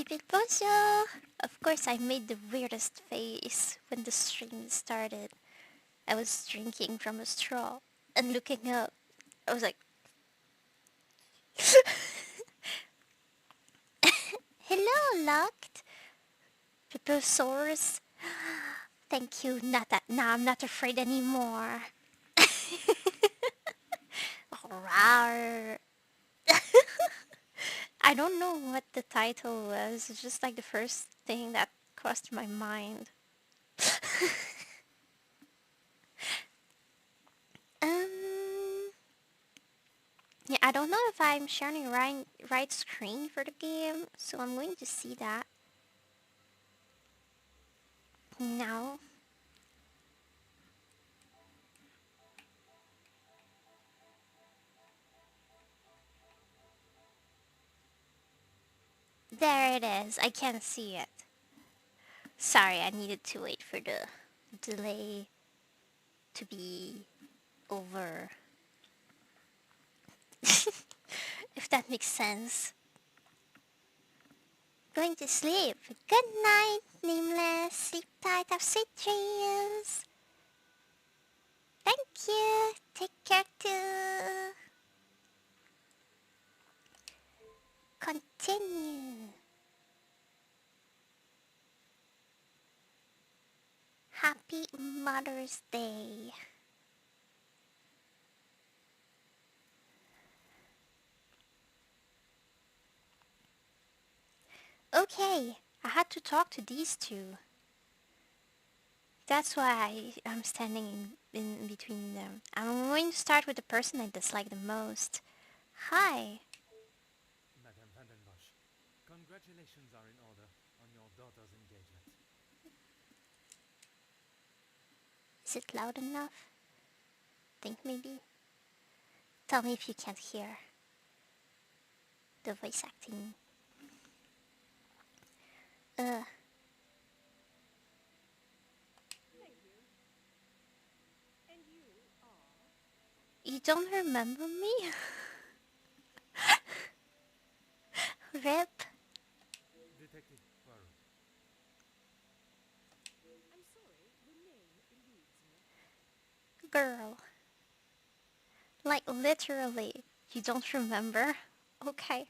Keep it bonjour! Of course, I made the weirdest face when the stream started. I was drinking from a straw and looking up. I was like, hello, Locked! Piposaurus. Thank you. Not that. Now I'm not afraid anymore. Rawr. I don't know what the title was. It's just like the first thing that crossed my mind. Um, yeah, I don't know if I'm sharing right screen for the game, so I'm going to see that now. There it is. I can't see it. Sorry, I needed to wait for the delay to be over. If that makes sense. Going to sleep. Good night, Nameless. Sleep tight, have sweet dreams. Thank you. Take care too. Continue. Happy Mother's Day. Okay, I had to talk to these two. That's why I'm standing in between them. I'm going to start with the person I dislike the most. Hi. Madame Vandenbosch, congratulations are in order on your daughter's engagement. Is it loud enough? Think maybe? Tell me if you can't hear the voice acting. Uh, Thank you. And you are? you don't remember me? Rip. Detective Poirot. I'm sorry, the name eludes me. Girl. Like literally. You don't remember? Okay.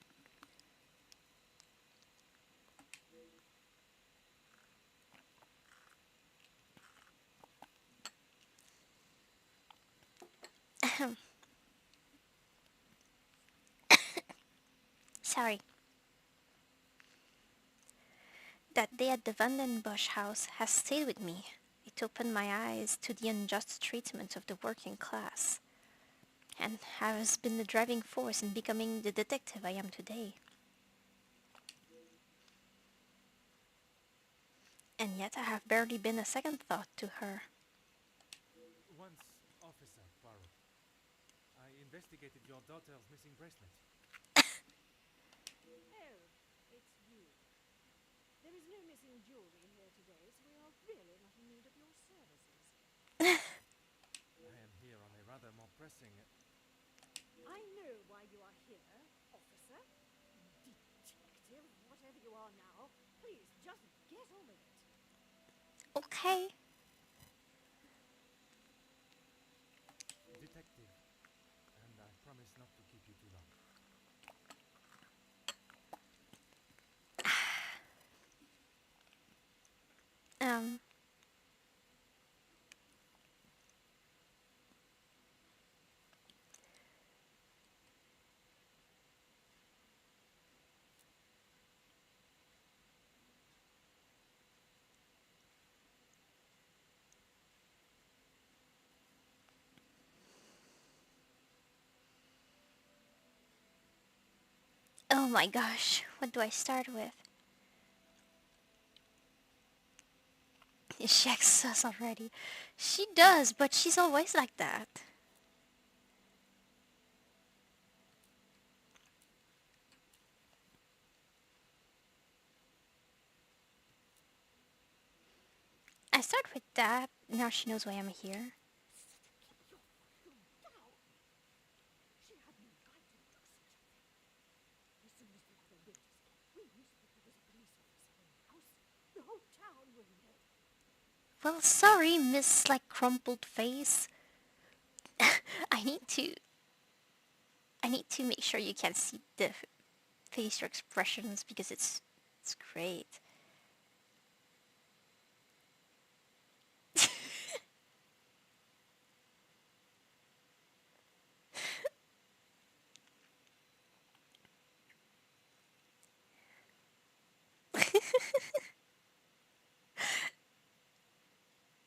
Sorry. That day at the Vandenbosch house has stayed with me. It opened my eyes to the unjust treatment of the working class, and has been the driving force in becoming the detective I am today. And yet I have barely been a second thought to her. Once Officer Poirot, I investigated your daughter's missing bracelet. Oh, it's you. There is no missing jewelry here today, so we are really not in need of your services. I am here on a rather more pressing... I know why you are here, officer. Detective, whatever you are now. Please, just get on with it. Okay. Detective, and I promise not to keep you too long. Um, oh my gosh, what do I start with? She acts us already. She does, but she's always like that. I start with that. Now she knows why I'm here. Keep your volume down. She had no right to do such a thing. As soon as the other neighbors got wind that there was a police Well, sorry, Miss like crumpled face. I need to I need to make sure you can see the facial expressions because it's great.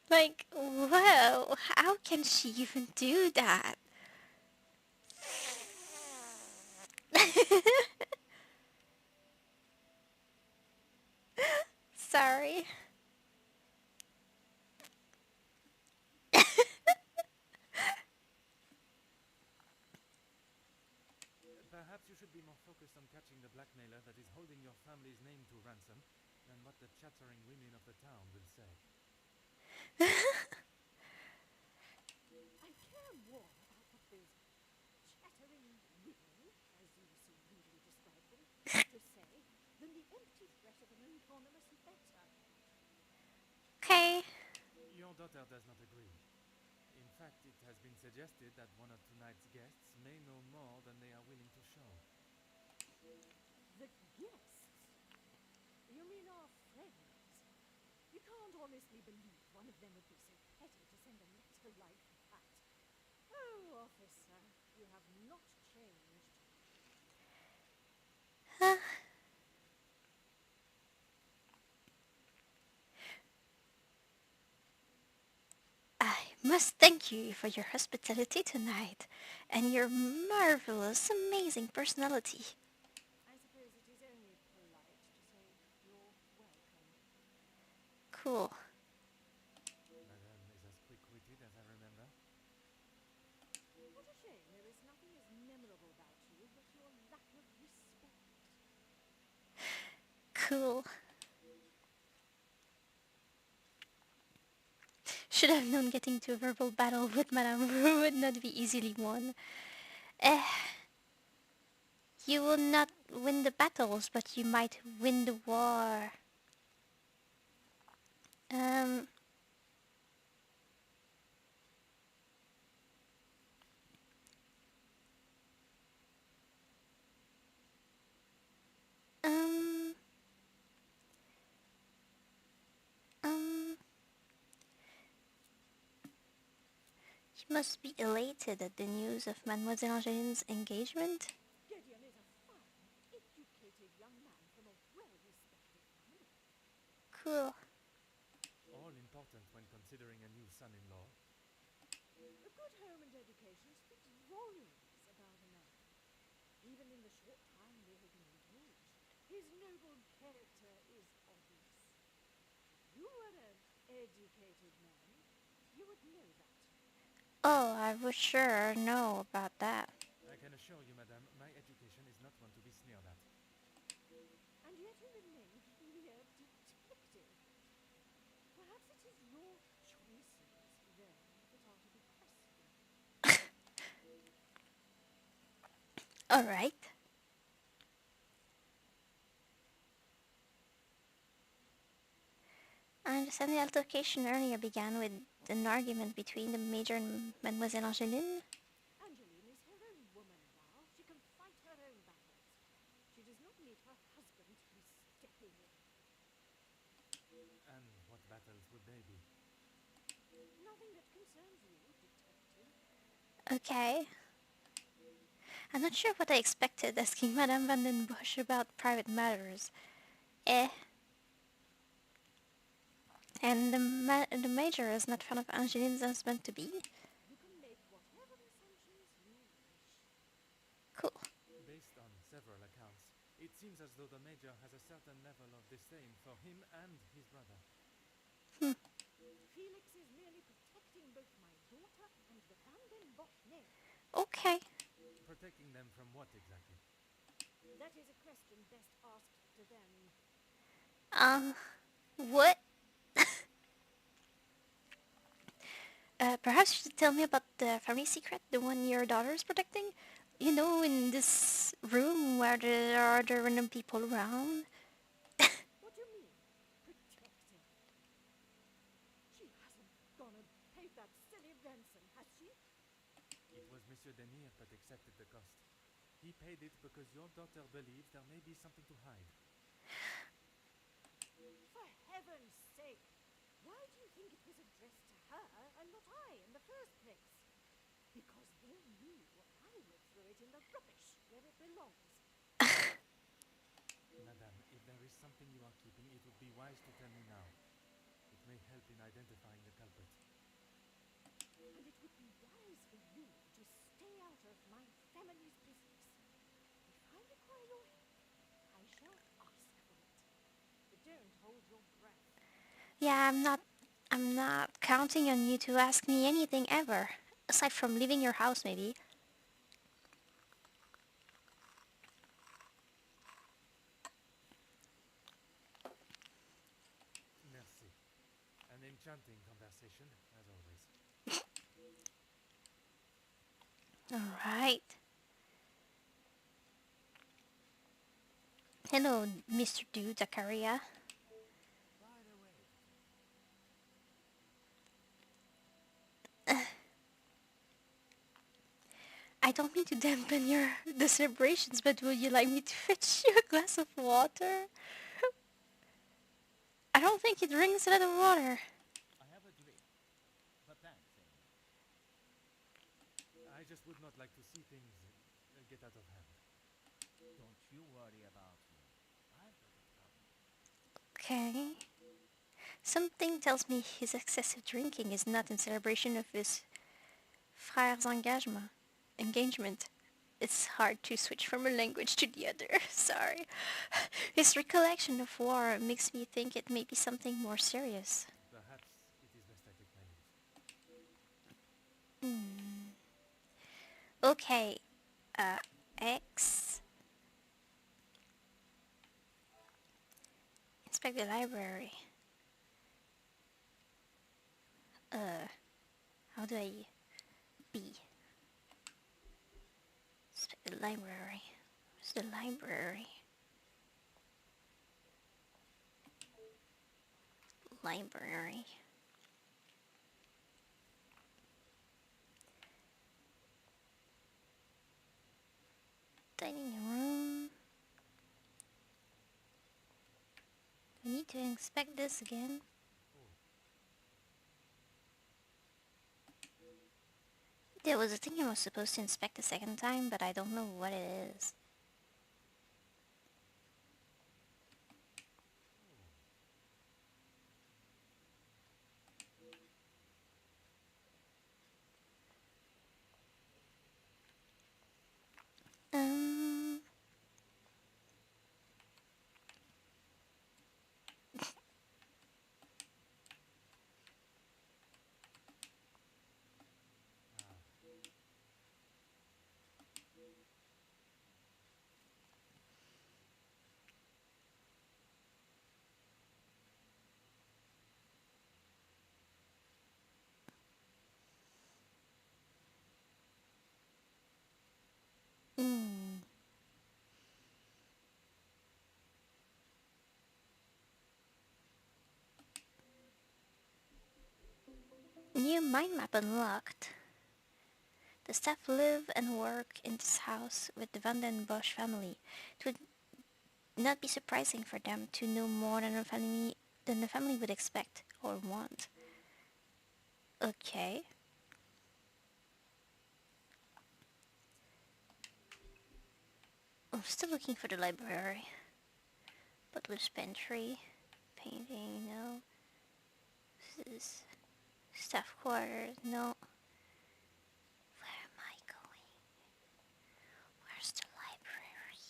Like, whoa, how can she even do that? Sorry. Perhaps you should be more focused on catching the blackmailer that is holding your family's name to ransom than what the chattering women of the town will say. I care more about what those chattering women, as you so rudely describe them, have to say than the empty threat of an anonymous letter. Okay. Your daughter does not agree. In fact, it has been suggested that one of tonight's guests may know more than they are willing to show. The guests? You mean our friends? You can't honestly believe one of them would be so petty to send a letter like that. Oh, officer, you have not changed. I must thank you for your hospitality tonight and your marvelous, amazing personality. I suppose it is only polite to say you're welcome. Cool. Madame is as quick-witted as I remember. What a shame there is nothing as memorable about you but your lack of respect. Cool. Should have known getting to a verbal battle with Madame Wu would not be easily won. Eh, you will not win the battles, but you might win the war. Um, um, um, you must be elated at the news of Mademoiselle Angeline's engagement. Gideon is a fine, educated young man from a well-respected family. Cool. All important when considering a new son-in-law. A good home and education speaks volumes about a man. Even in the short time they have been engaged, his noble character is obvious. If you were an educated man, you would know that. Oh, I would sure know about that. I can assure you, madame, my education is not one to be sneered at. And yet you remain mere detective. Perhaps it is your choices, then, that are to be questioned. Alright. I understand the altercation earlier began with an argument between the Major and Mademoiselle Angeline. Angeline is her own woman now. She can fight her own battles. She does not need her husband to be stepping in. And what battles would they be? Nothing that concerns you, detective. Okay. I'm not sure what I expected asking Madame Van den Bosch about private matters. Eh. And the Major is not fond of Angeline's husband-to-be? You can make whatever assumptions you wish. Cool. Based on several accounts, it seems as though the Major has a certain level of disdain for him and his brother. Felix is merely protecting both my daughter and the Van den Bosch name. Okay. Protecting them from what exactly? That is a question best asked to them. What? Perhaps you should tell me about the family secret, the one your daughter is protecting? You know, in this room where there are the random people around? What do you mean, protecting? She gone and paid that silly ransom, has she? It was Monsieur Denir that accepted the cost. He paid it because your daughter believes there may be something to hide. For heaven's sake! Why do you think it was addressed to her and not I in the first place? Because they knew I would throw it in the rubbish where it belongs. Madame, if there is something you are keeping, it would be wise to tell me now. It may help in identifying the culprit. And it would be wise for you to stay out of my family's business. If I require your help, I shall ask for it. But don't hold your breath. Yeah, I'm not counting on you to ask me anything ever. Aside from leaving your house, maybe. Merci. An enchanting conversation, as always. Alright. Hello, Mr. Du Zakaria. By the way, I don't mean to dampen the celebrations, but would you like me to fetch you a glass of water? I don't think it drinks a lot of water. I have a drink. But thanks, anyway. I just would not like to see things get out of hand. Don't you worry about me. I've got a problem. Okay. Something tells me his excessive drinking is not in celebration of his frère's engagement. It's hard to switch from a language to the other. Sorry. His recollection of war makes me think it may be something more serious. Perhaps it is best I take my leave. Okay. X. Inspect the library. How do I... B. Inspect the library. Where's the library? Library. Dining room. Do I need to inspect this again? There was a thing I was supposed to inspect a second time, but I don't know what it is. Um... Mm. New mind map unlocked. The staff live and work in this house with the Van den Bosch family. It would not be surprising for them to know more than the family would expect or want. Okay. I'm still looking for the library. Butler's pantry. Painting, no. This is staff quarters, no. Where am I going? Where's the library?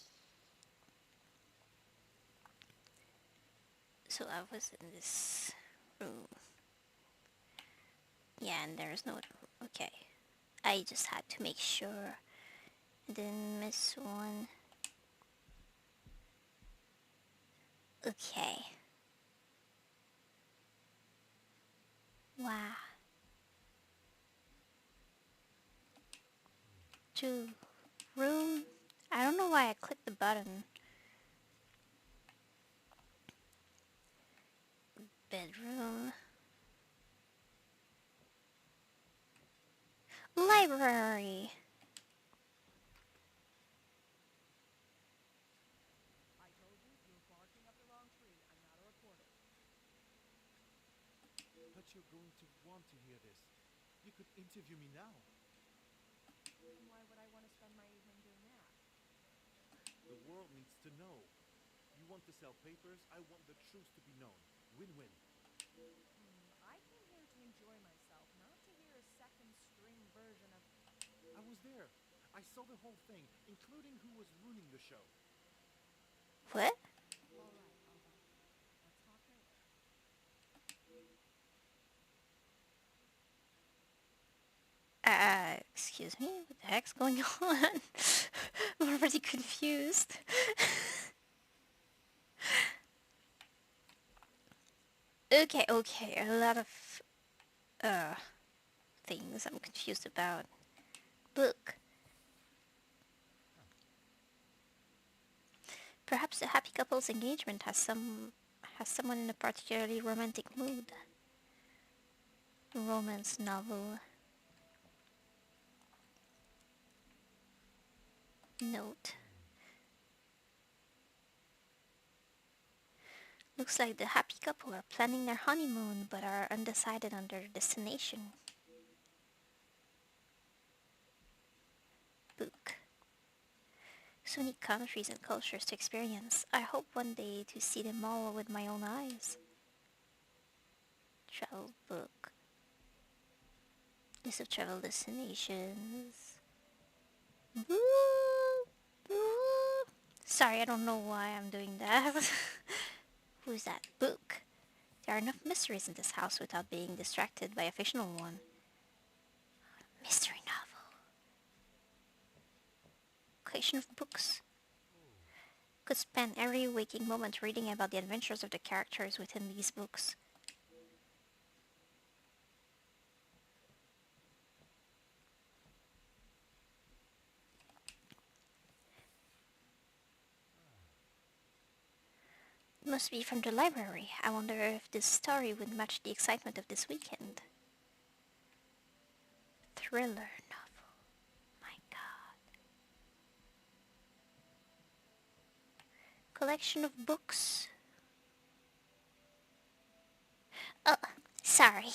So I was in this room. Yeah, and there's no... Okay. I just had to make sure. Didn't miss one. Okay. Wow. To room. I don't know why I clicked the button. Bedroom. library. I told you, you're barking up the wrong tree. I'm not a reporter. But you're going to want to hear this. You could interview me now. And why would I want to spend my evening doing that? The world needs to know. You want to sell papers, I want the truth to be known. Win-win. I came here to enjoy myself, not to hear a second-string version of... I was there. I saw the whole thing, including who was ruining the show. What? All right, all right. Let's talk later. Excuse me? What the heck's going on? I'm already confused. Okay, a lot of, things I'm confused about. Book. Perhaps the happy couple's engagement has someone in a particularly romantic mood. Romance novel. Note. Looks like the happy couple are planning their honeymoon but are undecided on their destination. Book. So many countries and cultures to experience. I hope one day to see them all with my own eyes. Travel book. List of travel destinations. Boo! Boo! Sorry, I don't know why I'm doing that. Who's that? Book. There are enough mysteries in this house without being distracted by a fictional one. Mystery novel. Collection of books. Could spend every waking moment reading about the adventures of the characters within these books. Must be from the library. I wonder if this story would match the excitement of this weekend. Thriller novel. My god. Collection of books. Oh, sorry.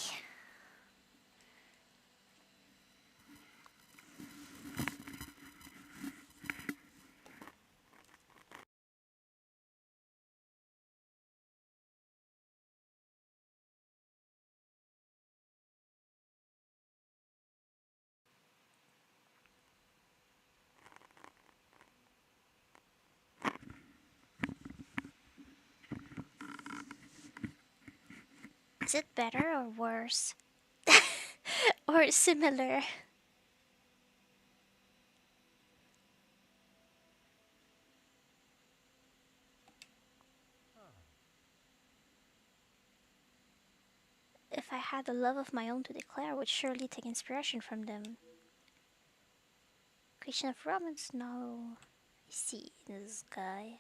Is it better or worse? Or similar? If I had a love of my own to declare, I would surely take inspiration from them. Creation of romance? No. I see this guy.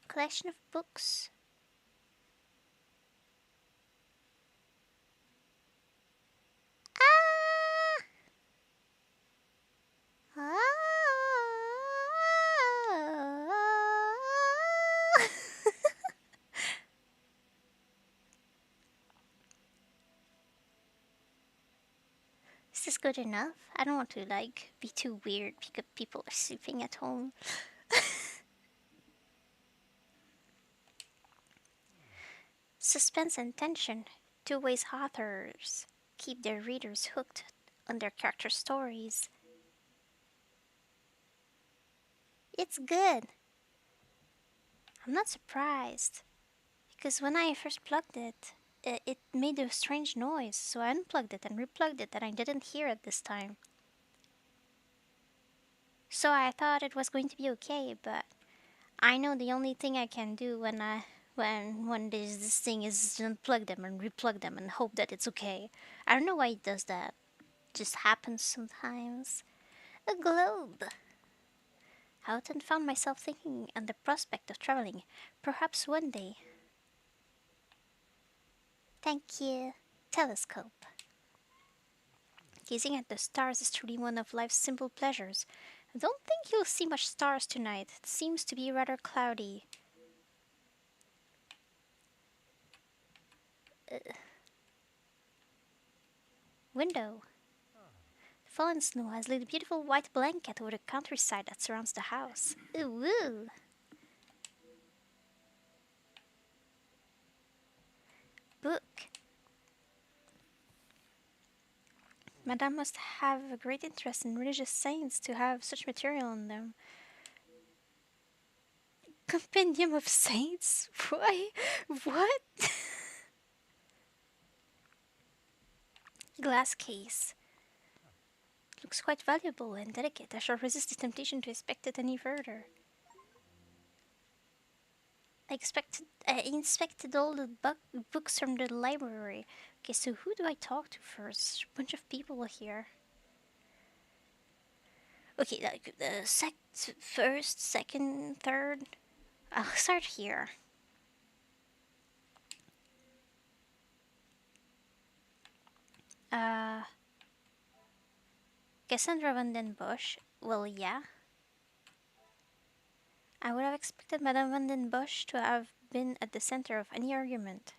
Collection of books. Ah! Is this good enough? I don't want to be too weird because people are sleeping at home. Suspense and tension. Two ways authors keep their readers hooked on their character stories. It's good. I'm not surprised. Because when I first plugged it, it made a strange noise, so I unplugged it and replugged it and I didn't hear it this time. So I thought it was going to be okay, but I know the only thing I can do when this thing is unplug them and replug them and hope that it's okay. I don't know why it does that. It just happens sometimes. A globe. I often found myself thinking on the prospect of traveling, perhaps one day. Thank you. Telescope. Gazing at the stars is truly one of life's simple pleasures. I don't think you'll see much stars tonight. It seems to be rather cloudy. Window. The fallen snow has laid a beautiful white blanket over the countryside that surrounds the house. Ooh, woo. Book. Madame must have a great interest in religious saints to have such material in them. Compendium of saints? Why? What? Glass case. Looks quite valuable and delicate. I shall resist the temptation to inspect it any further. I inspected all the books from the library. Okay, so who do I talk to first? A bunch of people here. Okay, like first, second, third. I'll start here. Cassandra Van Den Bosch. Well, yeah. I would have expected Madame Van Den Bosch to have been at the center of any argument.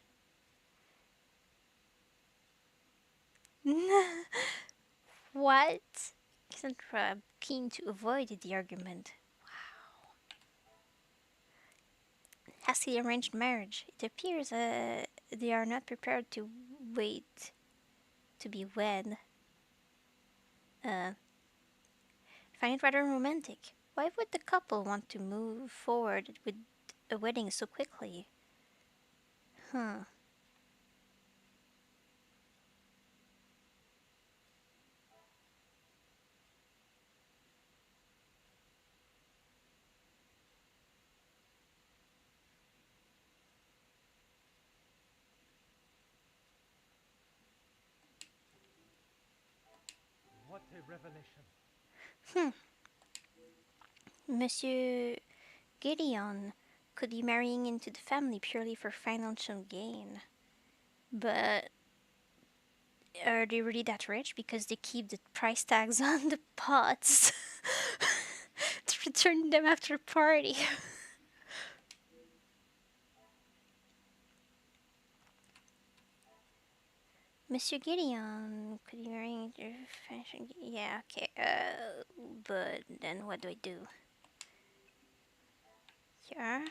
What? Cassandra keen to avoid the argument. Wow. Hastily arranged marriage. It appears they are not prepared to wait to be wed. Find it rather romantic. Why would the couple want to move forward with a wedding so quickly? Huh. What a revelation. Monsieur Gideon could be marrying into the family purely for financial gain. But are they really that rich? Because they keep the price tags on the pots to return them after a party. Monsieur Gideon could be marrying into fashion. Yeah, okay. But then what do I do? Here.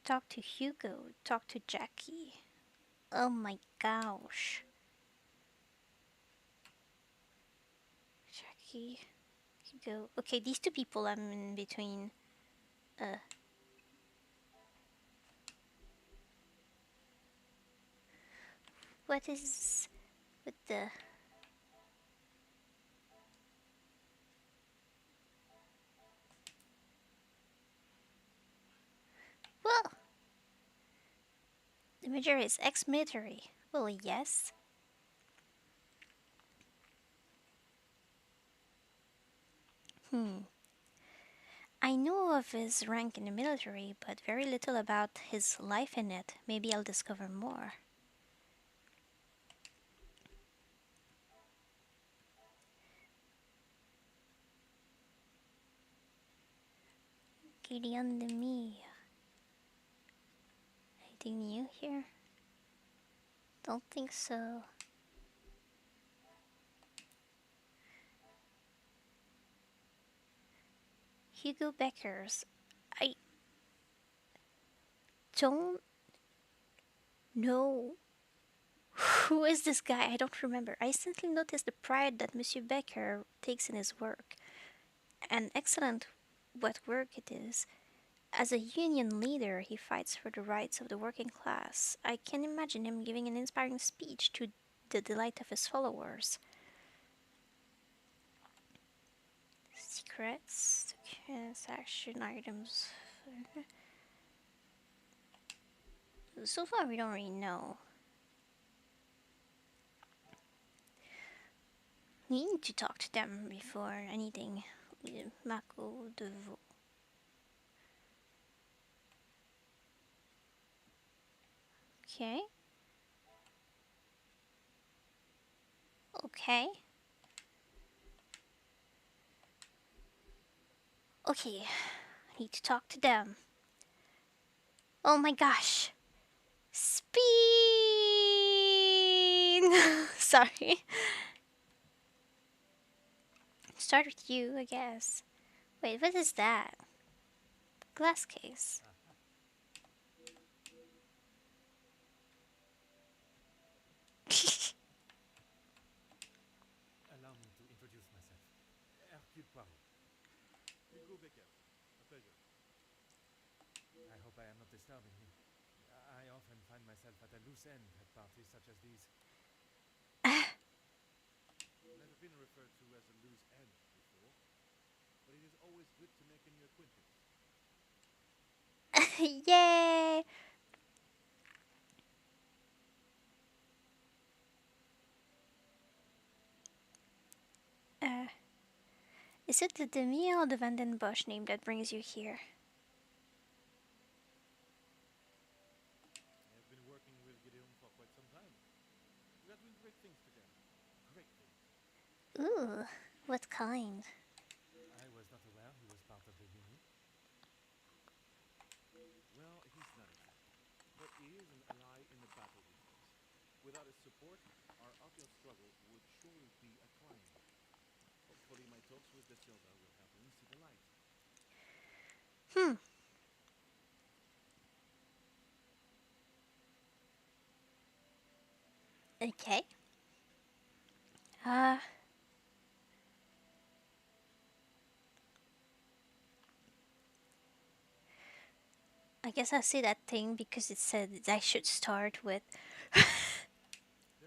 Talk to Hugo. Talk to Jackie. Oh my gosh. Jackie. Hugo. Okay, these two people I'm in between. What is with the... Well, the major is ex-military. Well, yes. I know of his rank in the military, but very little about his life in it. Maybe I'll discover more. Gideon Demi. Anything new here? Don't think so. Hugo Beckers. I don't know. Who is this guy? I don't remember. I instantly noticed the pride that Monsieur Becker takes in his work. And excellent what work it is. As a union leader, he fights for the rights of the working class. I can imagine him giving an inspiring speech to the delight of his followers. Secrets, transaction items. So far, we don't really know. We need to talk to them before anything. Marco Devaux. Okay. Okay. Okay, I need to talk to them. Oh my gosh. Spin! Sorry. Start with you, I guess. Wait, what is that? Glass case. Allow me to introduce myself. Hercule Poirot. Hugo Becker. A pleasure. I hope I am not disturbing you. I often find myself at a loose end at parties such as these. Never been referred to as a loose end before, but it is always good to make a new acquaintance. Yay! Is it the Demi or the Vandenbosch name that brings you here? I have been working with Gideon for quite some time. We are doing great things together. Great things. Ooh, what kind? I was not aware he was part of the unit. Well, he's not exactly, but he is an ally in the battle we face. Without his support, our uphill struggle would surely be a crime. Hopefully my talks with De Silva will help him see the light. Hmm. Okay. I guess I see that thing because it said I should start with. There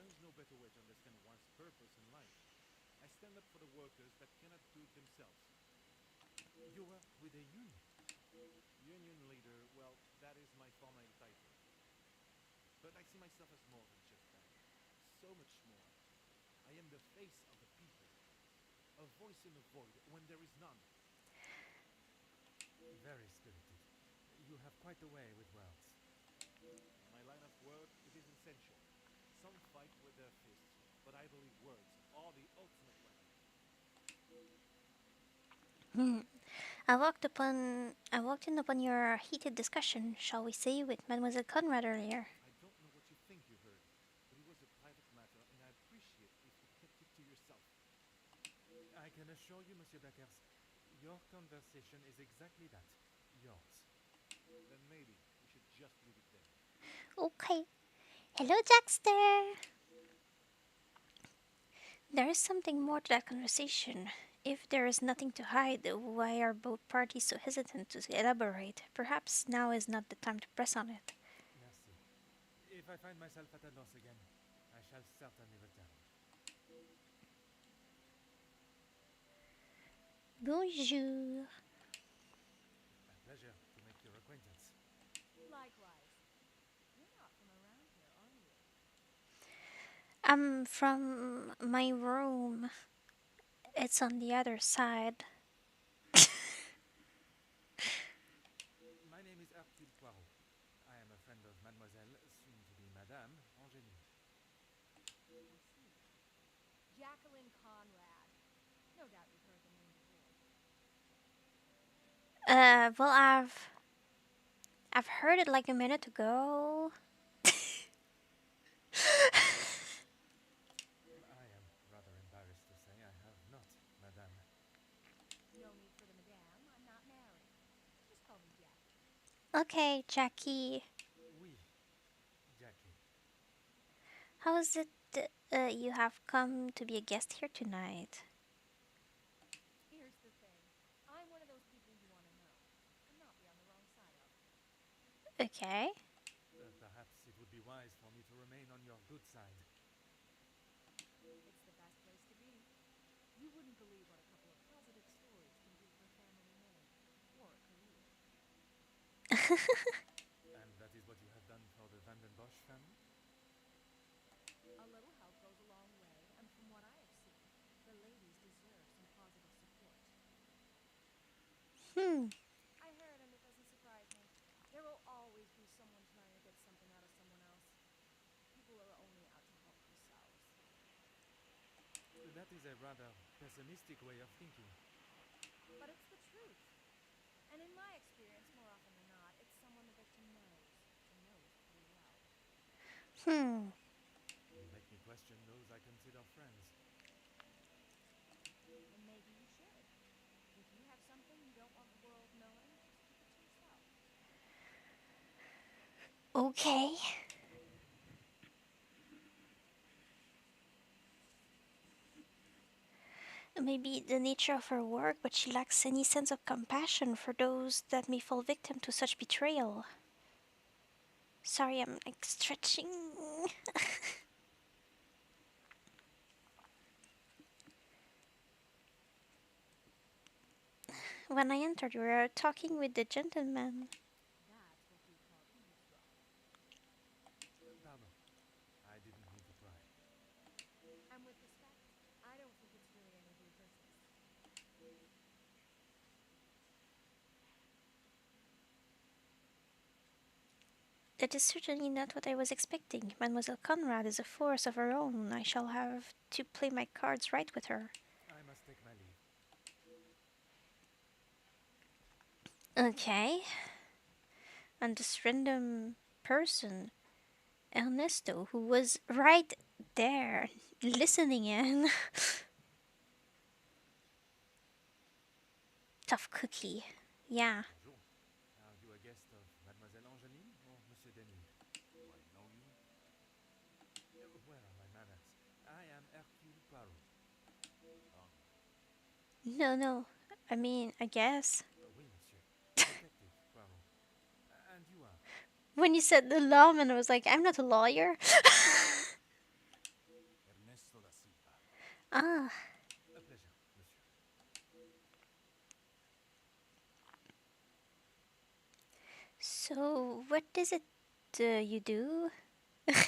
is no better way to understand one's purpose in life. I stand up for the workers that cannot do it themselves. You work with a union. Union leader, well, that is my formal title. But I see myself as more than just that. So much more. I am the face of the people. A voice in the void when there is none. Very spirited. You have quite a way with words. In my line of work, it is essential. Some fight with their fists, but I believe words are the ultimate weapon. Hmm. I walked in upon your heated discussion, shall we say, with Mademoiselle Conrad earlier. I don't know what you think you heard, but it was a private matter, and I appreciate if you kept it to yourself. I can assure you, Monsieur Beckers, your conversation is exactly that. Yours. Then maybe we should just leave it there. Okay. Hello, Jackster. There is something more to that conversation. If there is nothing to hide, why are both parties so hesitant to elaborate? Perhaps now is not the time to press on it. Merci. If I find myself at a loss again, I shall certainly return. Bonjour. A pleasure to make your acquaintance. Likewise. You're not from around here, are you? I'm from my room. It's on the other side. My name is Hercule Poirot. I am a friend of Mademoiselle, soon to be Madame, Angéline. I see. Jacqueline Conrad. No doubt you've heard the name before. Well, I've heard it like a minute ago. I am rather embarrassed to say I have not, Madame. No need for the madame. I'm not married. Just call me Jackie. Okay, Jackie. Oui, Jackie. How is it you have come to be a guest here tonight? Here's the thing. I'm one of those people you want to know, and not be on the wrong side of. Okay. Perhaps it would be wise for me to remain on your good side. It's the best place to be. You wouldn't believe what a couple of positive stories can do for a family name, or a career. And that is what you have done for the Vandenbosch family? A little help goes a long way, and from what I have seen, the ladies deserve some positive support. Hmm. I heard, and it doesn't surprise me. There will always be someone trying to get something out of someone else. People are only out to help themselves. That is a rather pessimistic way of thinking. But it's the truth. And in my experience, more often than not, it's someone the victim knows pretty well. Hmm. You make me question those I consider friends. And maybe you should. If you have something you don't want the world knowing, just keep it to yourself. Okay. Maybe the nature of her work, but she lacks any sense of compassion for those that may fall victim to such betrayal. Sorry, I'm like stretching. When I entered, we were talking with the gentleman. That's what we call eavesdropping. Pardon. I didn't mean to pry. And with respect, I don't think it's really any of your business. That is certainly not what I was expecting. Mademoiselle Conrad is a force of her own. I shall have to play my cards right with her. I must take my leave. Okay. And this random person, Ernesto, who was right there, listening in. Tough cookie. Yeah. Bonjour. Are you a guest of Mademoiselle Angeline or Monsieur Denis? Do I know you? Where are my manners? I am Hercule Poirot. Pardon. No. I mean, I guess. Oui, monsieur. Detective Poirot. And you are? When you said the lawman, I was like, I'm not a lawyer. Ernesto da Silva. Ah. A pleasure, monsieur. So, what is it you do? I'm a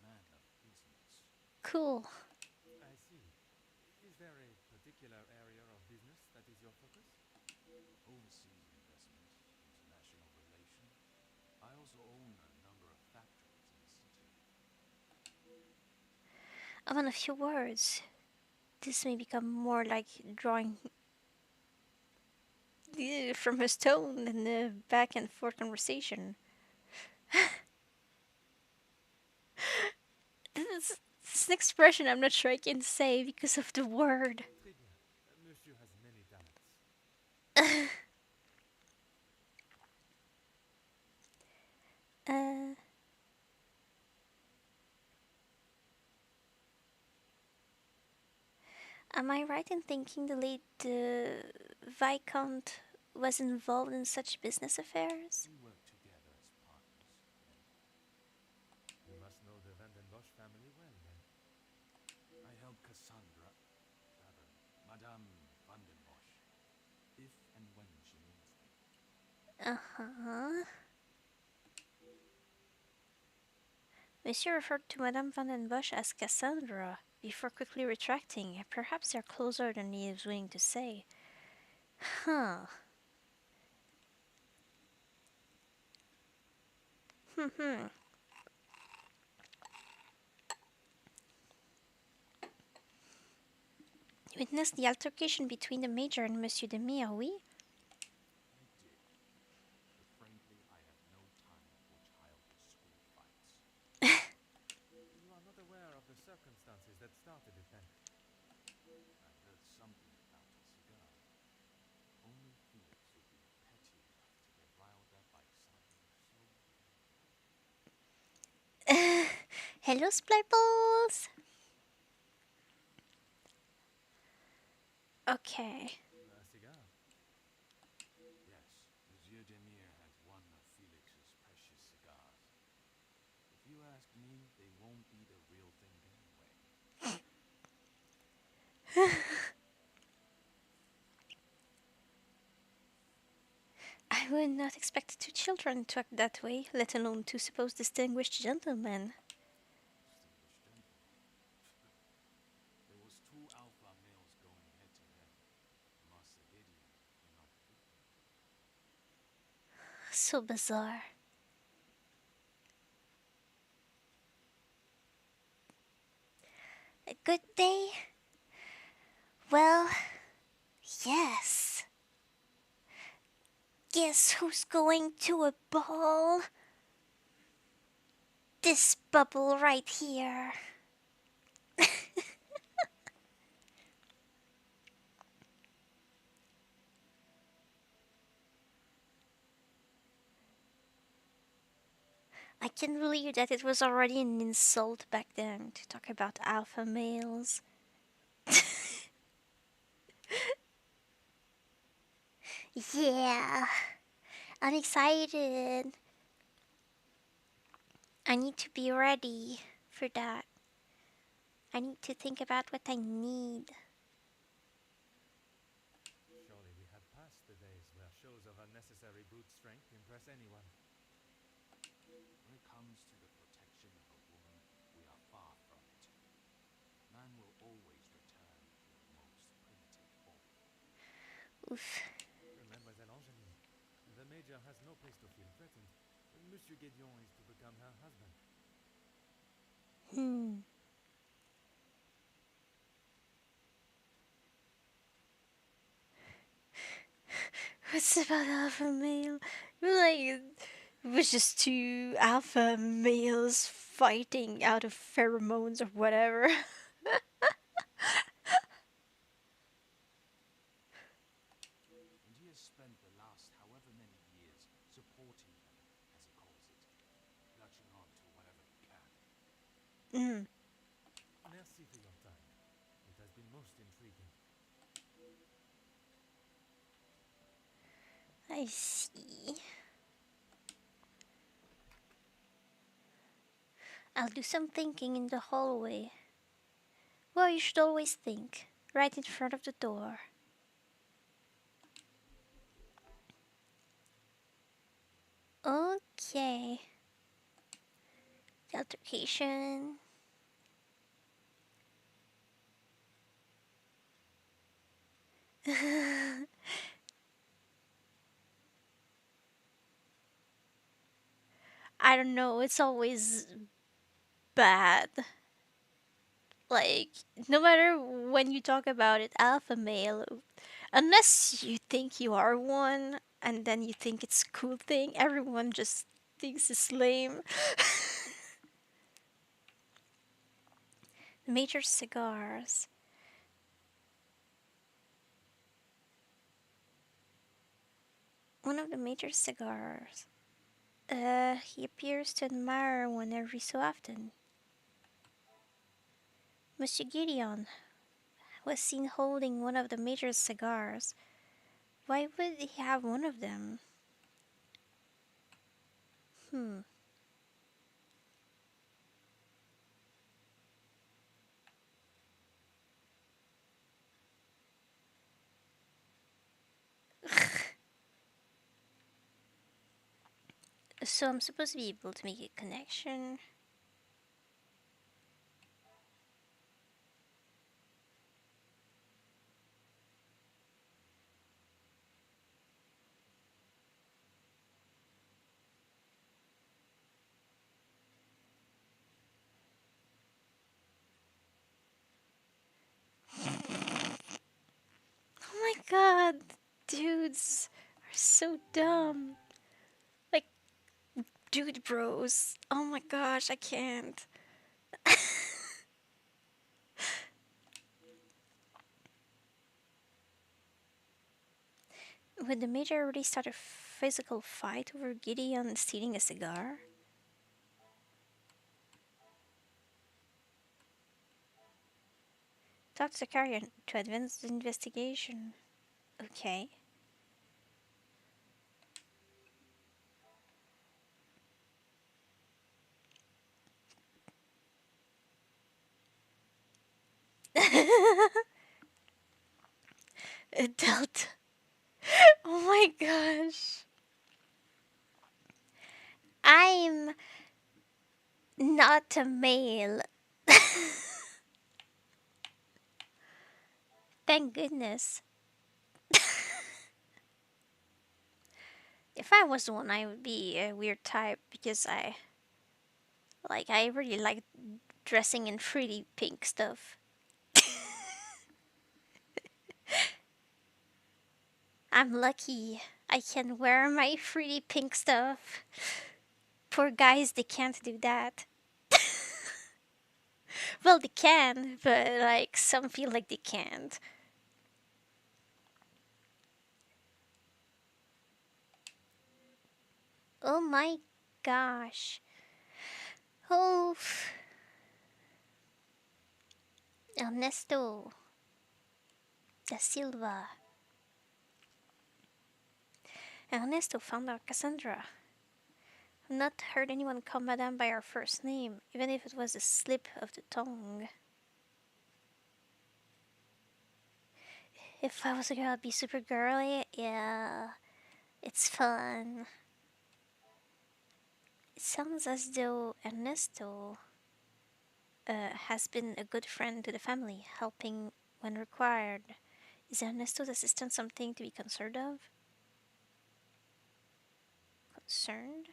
man of business. Cool. I see. Is there a particular area of business that is your focus? Overseas investment, international relation. I also own a number of factories in the city. In a few words, this may become more like drawing from a stone than a back and forth conversation. This expression I'm not sure I can say because of the word. Très bien. Monsieur has many talents. Uh, am I right in thinking the late Viscount was involved in such business affairs? We work together as partners, many. You must know the Van den Bosch family well, then. I help Cassandra, rather, Madame Van den Bosch, if and when she needs me. Uh-huh. Monsieur referred to Madame Van den Bosch as Cassandra, before quickly retracting. Perhaps they're closer than he is willing to say. Huh. Hmm. Witnessed the altercation between the Major and Monsieur Demy, are we? I did. But frankly, I have no time for childish school fights. You are not aware of the circumstances that started it, then? I heard something about a cigar. Only Felix would be petty enough to get riled up by something so Hello, Splurples! Okay. A cigar. Yes, Monsieur Demire has one of Felix's precious cigars. If you ask me, they won't be the real thing anyway. I would not expect two children to act that way, let alone two supposed distinguished gentlemen. Distinguished gentlemen. There was two alpha males going head to head. Master Gideon came out victor. So bizarre. A good day Well, yes. Guess who's going to a ball? This bubble right here. I can't believe that it was already an insult back then to talk about alpha males. Yeah, I'm excited. I need to be ready for that. I need to think about what I need. Surely we have passed the days where shows of unnecessary brute strength impress anyone. When it comes to the protection of a woman, we are far from it. Man will always return to the most primitive form. Oof. Mademoiselle Angeline, the Major has no place to feel threatened. Monsieur Gédion is to become her husband. What's about alpha male? Like, it was just two alpha males fighting out of pheromones or whatever. And he has spent the last however many years supporting them, as he calls it, latching on to whatever he can. Merci for your time. It has been most intriguing. I see. I'll do some thinking in the hallway. Well, you should always think. Right in front of the door. Okay. The altercation. I don't know, it's always bad. Like, no matter when you talk about it, alpha male, unless you think you are one and then you think it's a cool thing, everyone just thinks it's lame. Major cigars. One of the major cigars. He appears to admire one every so often. Monsieur Gideon was seen holding one of the major cigars. Why would he have one of them? So I'm supposed to be able to make a connection. Oh my god, dudes are so dumb. Like, dude bros. Oh my gosh, I can't. Would the major already start a physical fight over Gideon stealing a cigar? Talk to Zakarian to advance the investigation. Okay. Adult. Oh my gosh. I'm not a male. Thank goodness. If I was one, I would be a weird type because I really like dressing in pretty pink stuff. I'm lucky. I can wear my 3D pink stuff. Poor guys, they can't do that. Well, they can, but like some feel like they can't. Oh my gosh. Oh, Ernesto da Silva. Ernesto found our Cassandra. I've not heard anyone call Madame by her first name, even if it was a slip of the tongue. If I was a girl, I'd be super girly. Yeah, it's fun. It sounds as though Ernesto has been a good friend to the family, helping when required. Is Ernesto's assistance something to be concerned of? Concerned?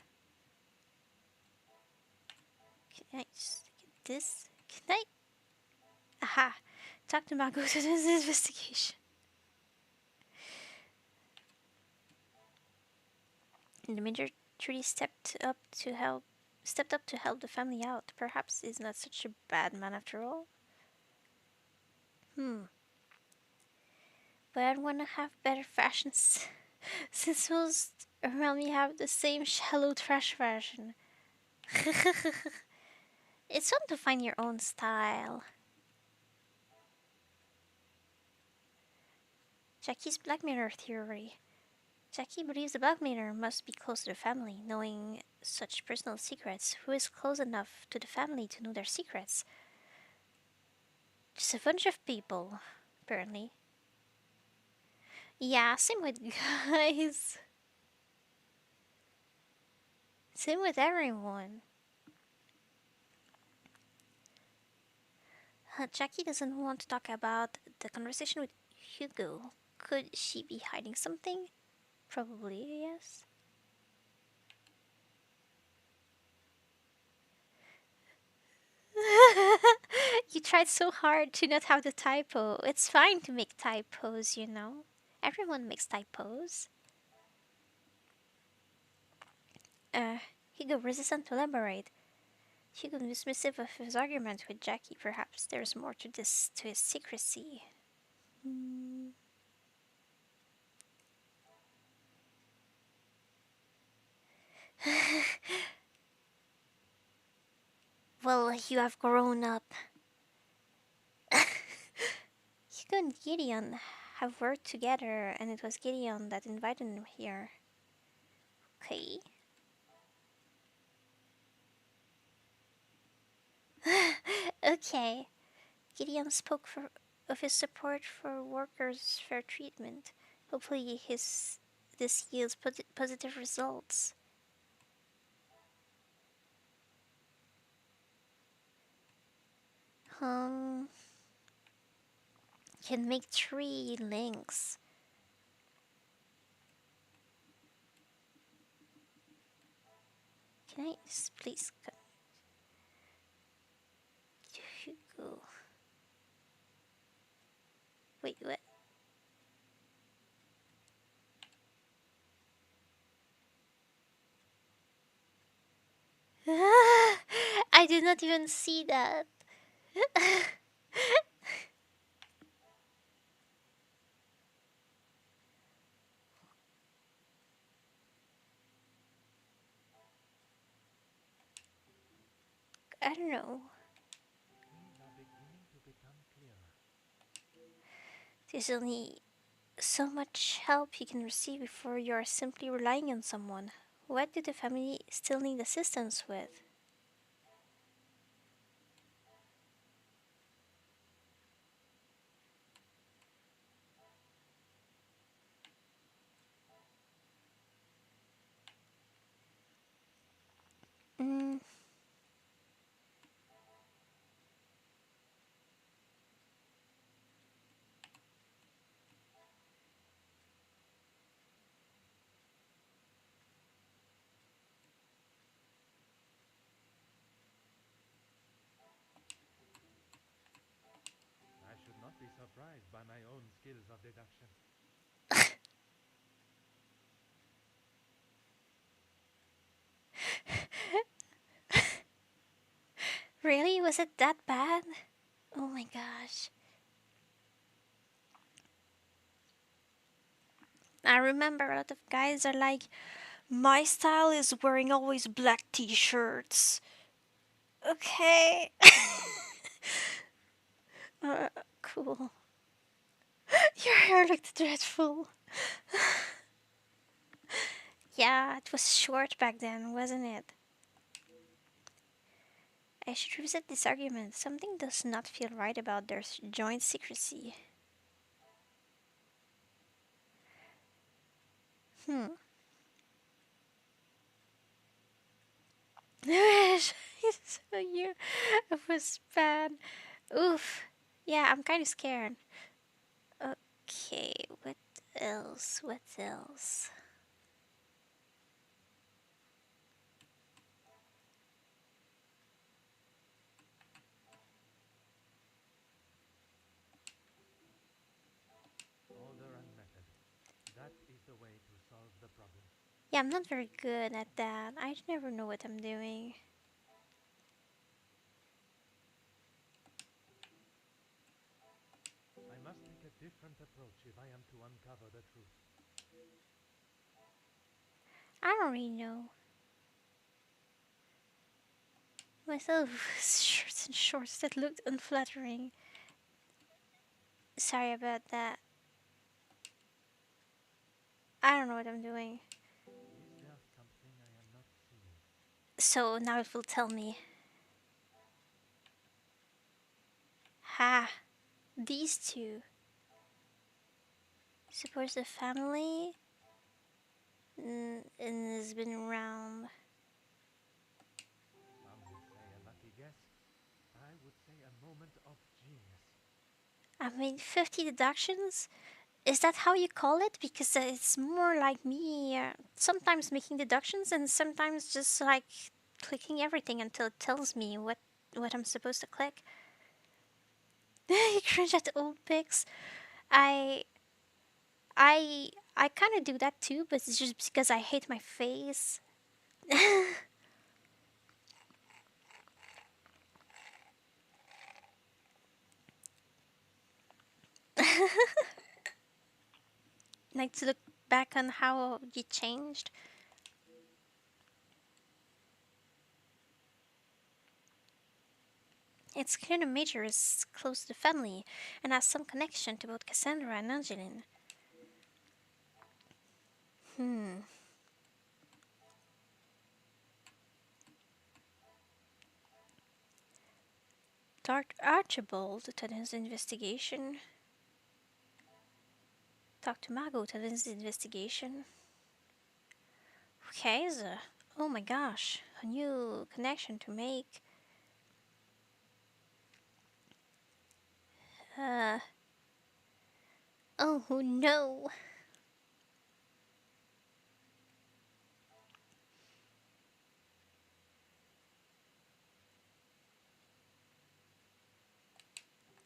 Can I just get this? Can I? Aha! Talk to Margot to do this investigation. And the major truly stepped up to help the family out. Perhaps he's not such a bad man after all. But I'd want to have better fashions, since most around me have the same shallow trash fashion. It's fun to find your own style. Jackie's Black Mirror theory. Jackie believes the Black Mirror must be close to the family, knowing such personal secrets. Who is close enough to the family to know their secrets? Just a bunch of people, apparently. Yeah, same with guys. Same with everyone. Jackie doesn't want to talk about the conversation with Hugo. Could she be hiding something? Probably, yes. You tried so hard to not have the typo. It's fine to make typos, you know. Everyone makes typos. Hugo resistant to elaborate. Hugo dismissive of his argument with Jackie. Perhaps there's more to his secrecy. Well, you have grown up. Hugo and Gideon have worked together, and it was Gideon that invited him here. Okay. Okay. Gideon spoke of his support for workers' fair treatment. Hopefully, this yields positive results. Um, can make 3 links. Can I please Hugo? Wait, what? I did not even see that. I don't know. Things are beginning to become clearer. There's only so much help you can receive before you are simply relying on someone. What do the family still need assistance with? Mm, I should not be surprised by my own skills of deduction. Was it that bad? Oh my gosh. I remember a lot of guys are like, my style is wearing always black t-shirts. Okay. Cool. Your hair looked dreadful. Yeah, it was short back then, wasn't it? I should revisit this argument. Something does not feel right about their joint secrecy. Hmm. So you, it was bad. Oof. Yeah, I'm kind of scared. Okay, what else? What else? Order and method. That is the way to solve the problem. Yeah, I'm not very good at that. I never know what I'm doing. I must take a different approach if I am to uncover the truth. I don't really know. Myself shirts and shorts that looked unflattering. Sorry about that. I don't know what I'm doing. Is there something I am not seeing? So now it will tell me. Ha! These two. Supports the family and has been around. Some would say a lucky guess. I would say a moment of genius. I've made 50 deductions. Is that how you call it? Because it's more like me sometimes making deductions and sometimes just like clicking everything until it tells me what I'm supposed to click. You cringe at old pics. I I I kind of do that too, but it's just because I hate my face. Like to look back on how you changed. It's clear the Major is close to the family and has some connection to both Cassandra and Angeline. Hmm. Dr. Archibald to his investigation. Talk to Margot to his investigation. Okay, so, oh my gosh, a new connection to make. Uh, oh no.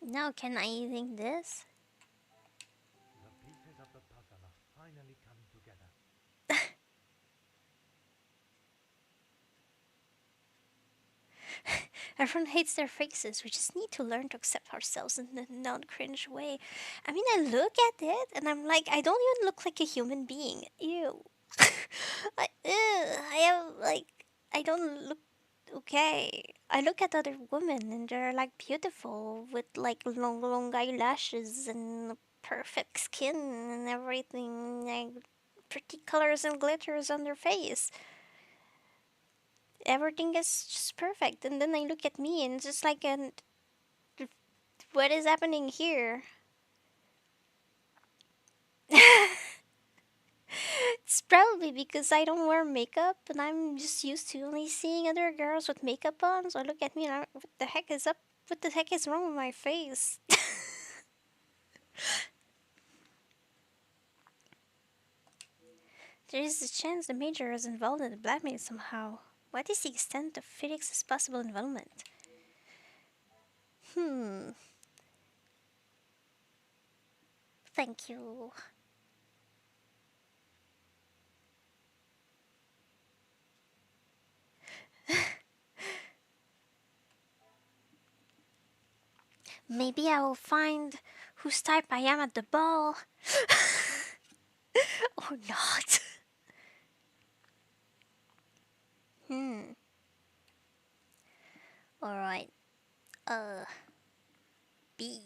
Now can I think this? The pieces of the puzzle are finally coming together. Everyone hates their faces. We just need to learn to accept ourselves in a non-cringe way. I mean, I look at it and I'm like, I don't even look like a human being. Ew. I have like, I don't look okay. I look at other women and they're like beautiful with like long, long eyelashes and perfect skin and everything, like pretty colors and glitters on their face. Everything is just perfect, and then I look at me and it's just like, and what is happening here? It's probably because I don't wear makeup and I'm just used to only seeing other girls with makeup on. So I look at me and what the heck is up? What the heck is wrong with my face? There is a chance the Major is involved in the blackmail somehow. What is the extent of Felix's possible involvement? Hmm. Thank you. Maybe I will find whose type I am at the ball. Or not. Alright. B.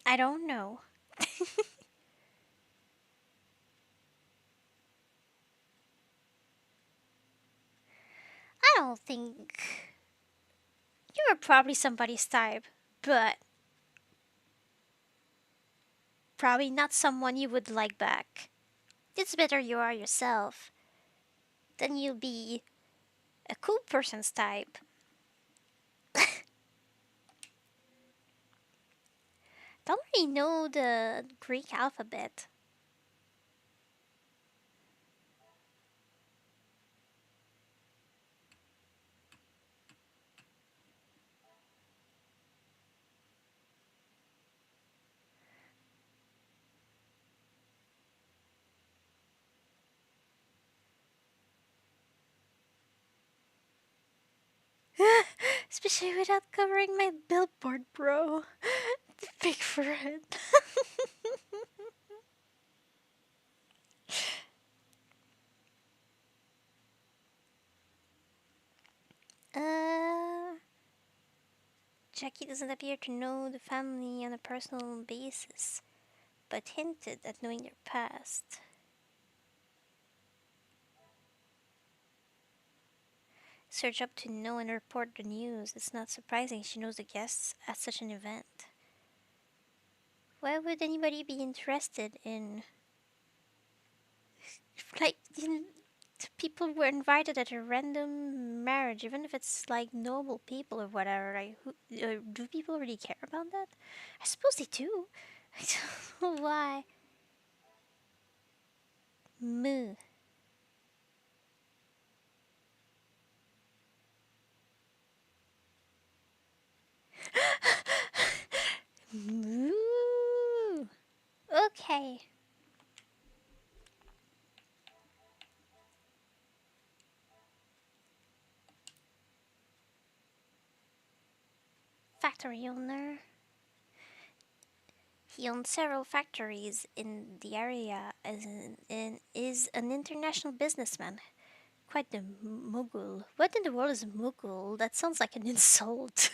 I don't know. I don't think you were probably somebody's type, but probably not someone you would like back. It's better you are yourself. Then you'll be a cool person's type. Don't really know the Greek alphabet. Especially without covering my billboard, bro. The big forehead. Jackie doesn't appear to know the family on a personal basis, but hinted at knowing their past. Search up to know and report the news. It's not surprising she knows the guests at such an event. Why would anybody be interested in, like, people were invited at a random marriage, even if it's like noble people or whatever? Like, do people really care about that? I suppose they do. I don't know why. Moo. Moo. Okay. Factory owner. He owns several factories in the area and is an international businessman. Quite the mogul. What in the world is a mogul? That sounds like an insult.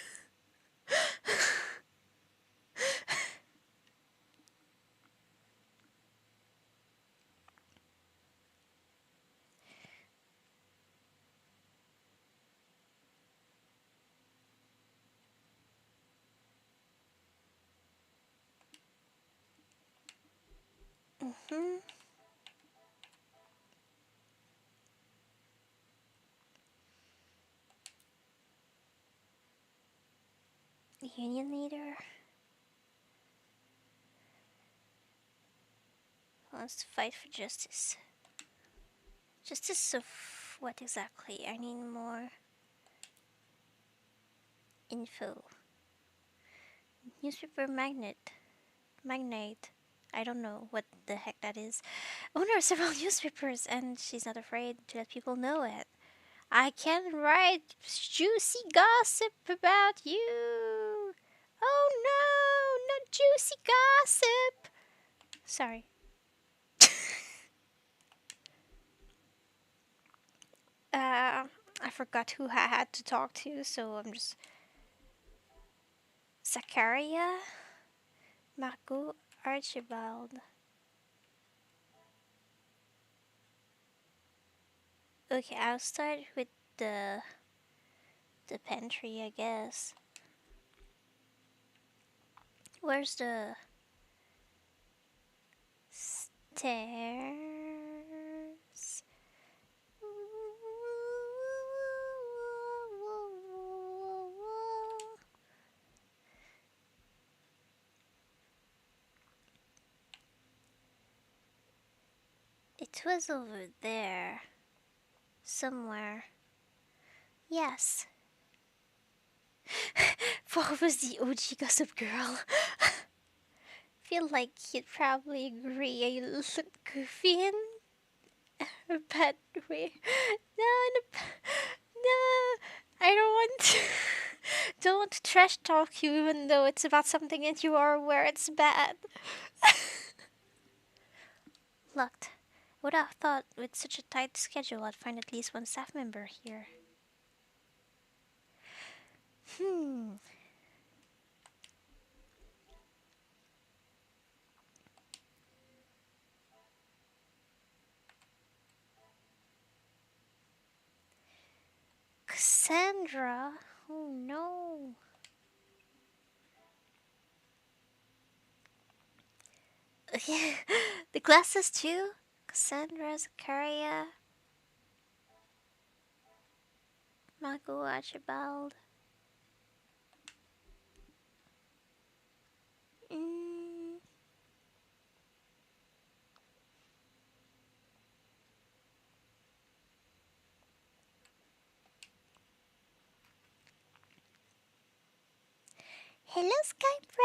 Hmm. Union leader wants to fight for justice. Justice of what exactly? I need more info. Newspaper magnate. I don't know what the heck that is. Owner of several newspapers, and she's not afraid to let people know it. I can write juicy gossip about you. Oh no, not juicy gossip. Sorry. I forgot who I had to talk to, so I'm just... Zachariah? Margot Archibald. Okay, I'll start with the pantry, I guess. Where's the stairs? It was over there. Somewhere. Yes. What was the OG Gossip Girl? feel like he'd probably agree I look goofy in a bad way. No, no, I don't want to. Don't want to trash talk you, even though it's about something that you are aware it's bad. Looked. Would have thought with such a tight schedule I'd find at least one staff member here. Hmm. Cassandra? Oh no. The glasses too? Cassandra, Zachariah, Marco, Archibald. Mm. Hello, Skype.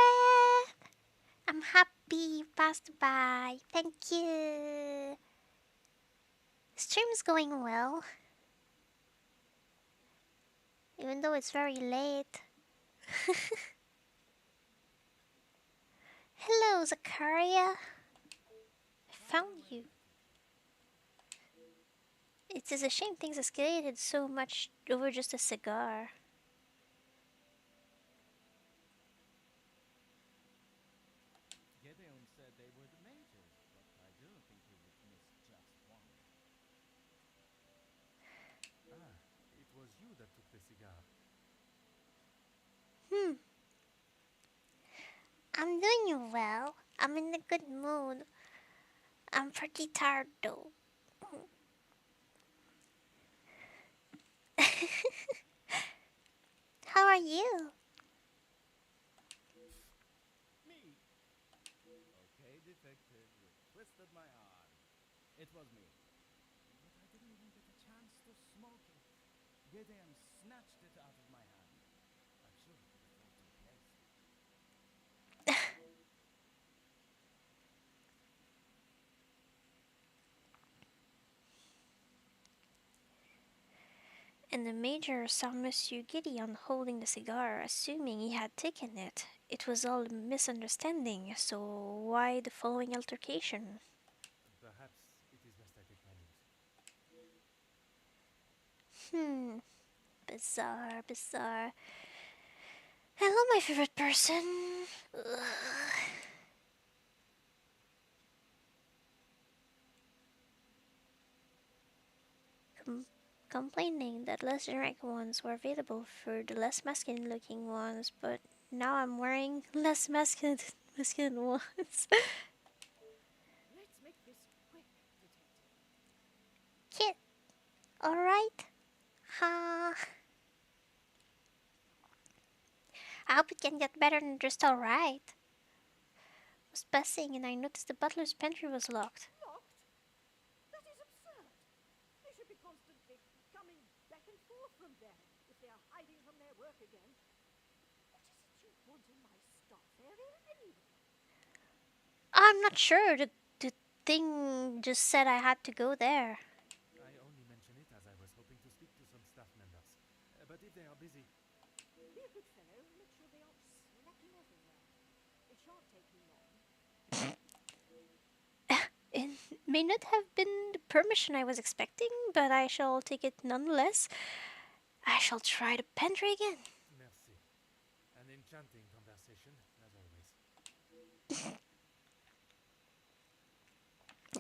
I'm happy you passed by. Thank you. Stream's going well, even though it's very late. Hello, Zachariah. I found you. It is a shame things escalated so much over just a cigar. Gedeon said they were the majors, but I do think he would miss just one. Ah, it was you that took the cigar. I'm doing well. I'm in a good mood. I'm pretty tired though. How are you? Me? Okay, detective, you twisted my arm. It was me. But I didn't even get a chance to smoke it. Gideon snatched it out of my hand. I'm sure he could afford to replace it. And the major saw Monsieur Gideon holding the cigar, assuming he had taken it. It was all a misunderstanding, so why the following altercation? Perhaps it is best I take my leave. Bizarre, bizarre. Hello, my favorite person. Ugh. Complaining that less generic ones were available for the less masculine looking ones, but now I'm wearing less masculine ones. Let's make this quick, detective. Kit, alright? Huh? I hope it can get better than just alright. I was passing and I noticed the butler's pantry was locked. Locked? That is absurd. They should be constantly coming back and forth from there if they are hiding from their work again. What is it you want in my staff area anyway? I'm not sure. The thing just said I had to go there. I only mention it as I was hoping to speak to some staff members. But if they are busy, Be a good fellow and make sure they aren't slacking off everywhere. It shan't take me long. It may not have been the permission I was expecting, but I shall take it nonetheless. I shall try the pantry again. merci. An enchanting conversation, as always.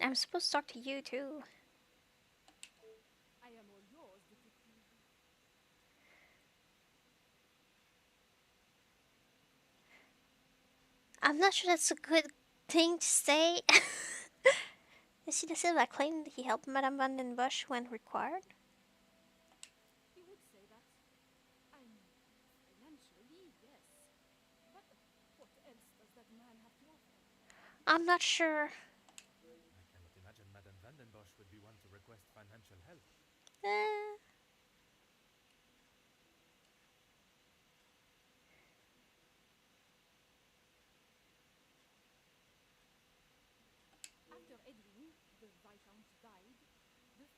I'm supposed to talk to you too. I am all yours, detective. I'm not sure that's a good thing to say. Monsieur de Silva claimed he helped Madame Van den Bosch when required. He would say that. Financially, yes. But what else does that man have to offer? I'm not sure. I cannot imagine Madame Van den Bosch would be one to request financial help. Eh.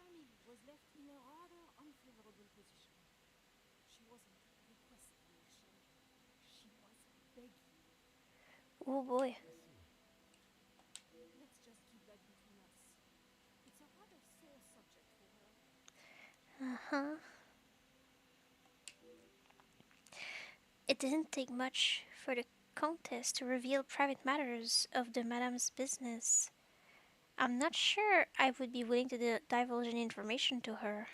family was left in a rather unfavorable position. She wasn't requesting, she was begging. Oh boy. I see. Let's just keep that between us. It's a rather sore subject for her. Uh-huh. It didn't take much for the Countess to reveal private matters of the Madame's business. I'm not sure I would be willing to divulge any information to her.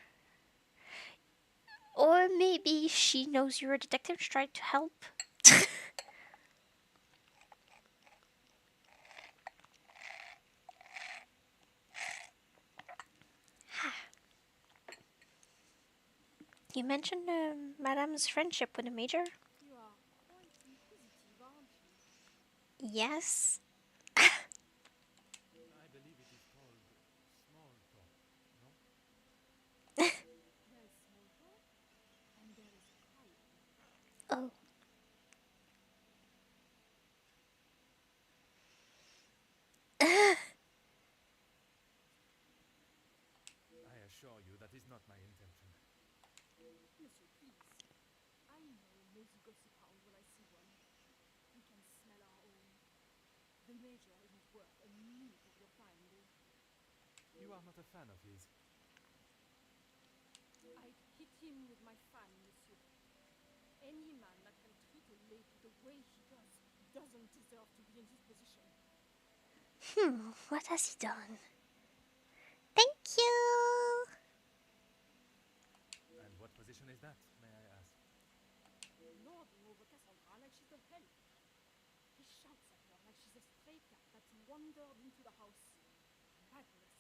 Or maybe she knows you're a detective trying to help. You mentioned Madame's friendship with the Major? You are quite inquisitive, aren't you? Yes. I believe it is called small talk, no? There is small talk, and there is crying. Oh. I assure you that is not my intention. Monsieur, please. I know nosy gossip hound when I see one. We can smell our own. The Major isn't worth a minute of your time, though. You are not a fan of his. I'd hit him with my fan, monsieur. Any man that can treat a lady the way he does doesn't deserve to be in his position. What has he done? Thank you! And what position is that, may I ask? Lording over Cassandra like she's the help. He shouts at her like she's a stray cat that's wandered into the house. Madness.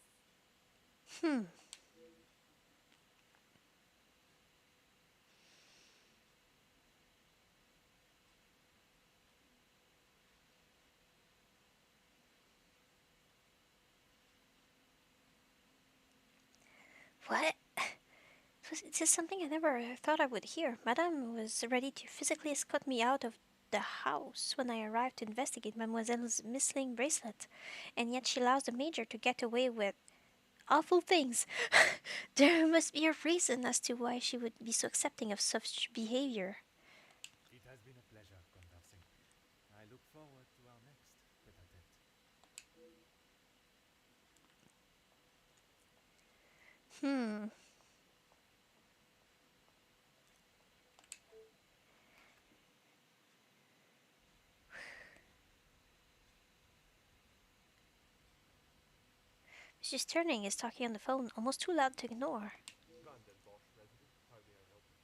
What? It is something I never thought I would hear. Madame was ready to physically escort me out of the house when I arrived to investigate Mademoiselle's missing bracelet, and yet she allows the Major to get away with awful things. There must be a reason as to why she would be so accepting of such behavior. It has been a pleasure conversing. I look forward to our next tete-a-tete. Mrs. Sterling is talking on the phone, almost too loud to ignore. Brandon Bosch resident. How may I help you?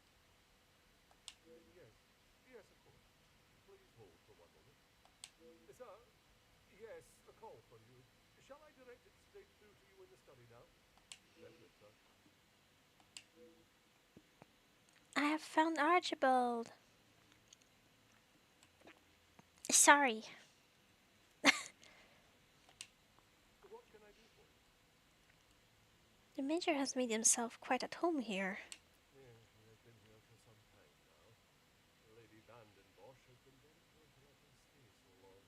Yes. Yes, of course. Please hold for one moment. Sir? Yes, a call for you. Shall I direct it straight through to you in the study now? Definite, sir. I have found Archibald. Sorry. What can I do for you? The Major has made himself quite at home here. Yes, he has been here for some time now. Lady Vanden Bosch has been very good to let him stay so long.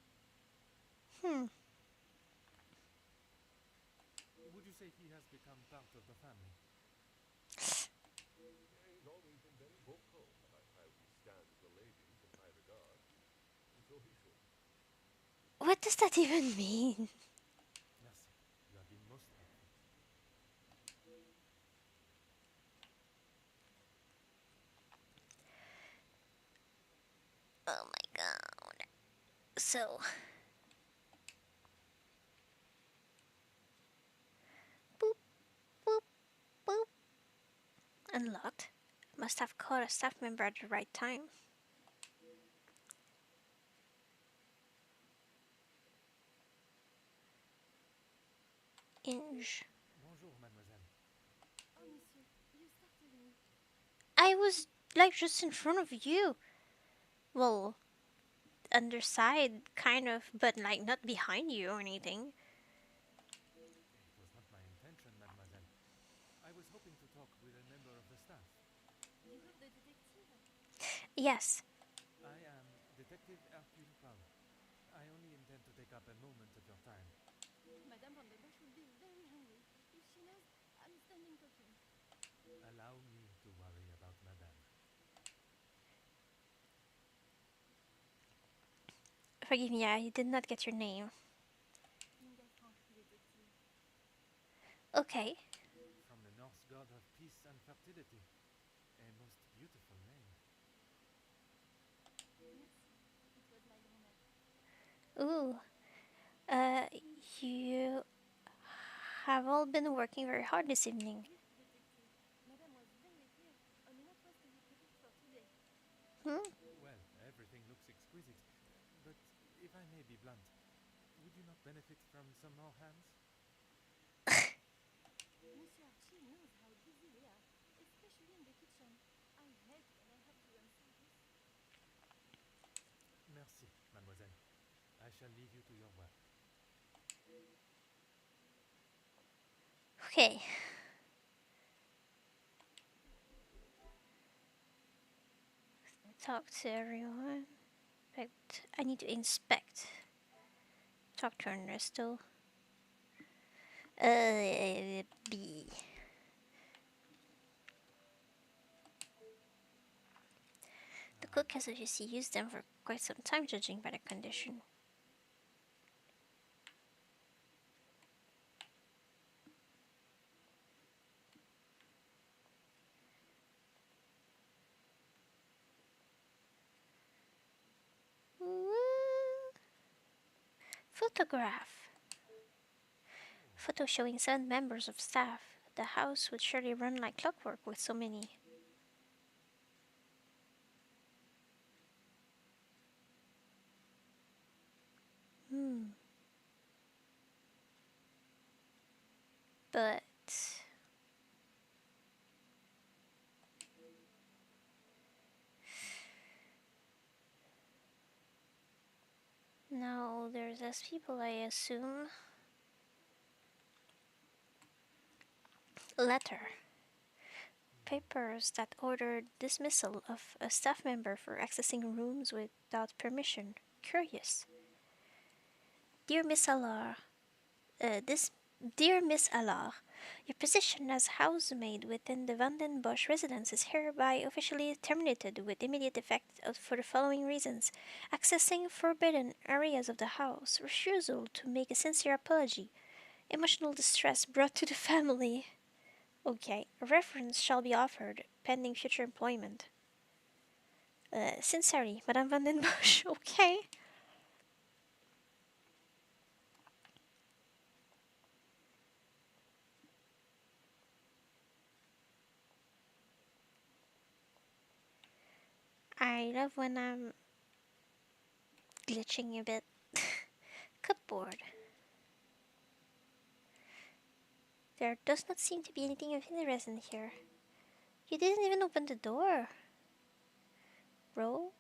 Would you say he has become part of the family? He's always been very vocal about how he stands the ladies in high regard. And so he should. What does that even mean? Merci. You have been most helpful. Oh my god. So. Boop, boop, boop. Unlocked. Must have caught a staff member at the right time. Inge. Bonjour, mademoiselle. Oh, monsieur, you startled me. I was like just in front of you. Well, underside, kind of, but like not behind you or anything. It was not my intention, mademoiselle. I was hoping to talk with a member of the staff. You are the detective? Yes. I am Detective Hercule Poirot. I only intend to take up a moment of your time. Madame Van der Bosch will be very hungry if she knows I'm standing Forgive me, I did not get your name. Okay. From the Norse god of peace and fertility. A most beautiful name. Ooh. You have all been working very hard this evening. Hmm? Well, everything looks exquisite. But if I may be blunt, would you not benefit from some more hands? Monsieur Archie knows how busy we are, especially in the kitchen. I hate when I have to run through this. Merci, mademoiselle. I shall leave you to your work. Okay. Talk to everyone. But I need to inspect. Talk to Ernesto. B. The cook has obviously used them for quite some time, judging by the condition. Photograph. Photo showing 7 members of staff. The house would surely run like clockwork with so many. But now there's less people, I assume. Letter. Papers that ordered dismissal of a staff member for accessing rooms without permission. Curious. Dear Miss Allard, Dear Miss Allard, your position as housemaid within the Vanden Bosch residence is hereby officially terminated with immediate effect for the following reasons: accessing forbidden areas of the house, refusal to make a sincere apology, emotional distress brought to the family. Okay, a reference shall be offered pending future employment. Sincerely, Madame Vanden Bosch. Okay. I love when I'm glitching a bit. Cupboard. There does not seem to be anything of interest in here. You didn't even open the door, bro.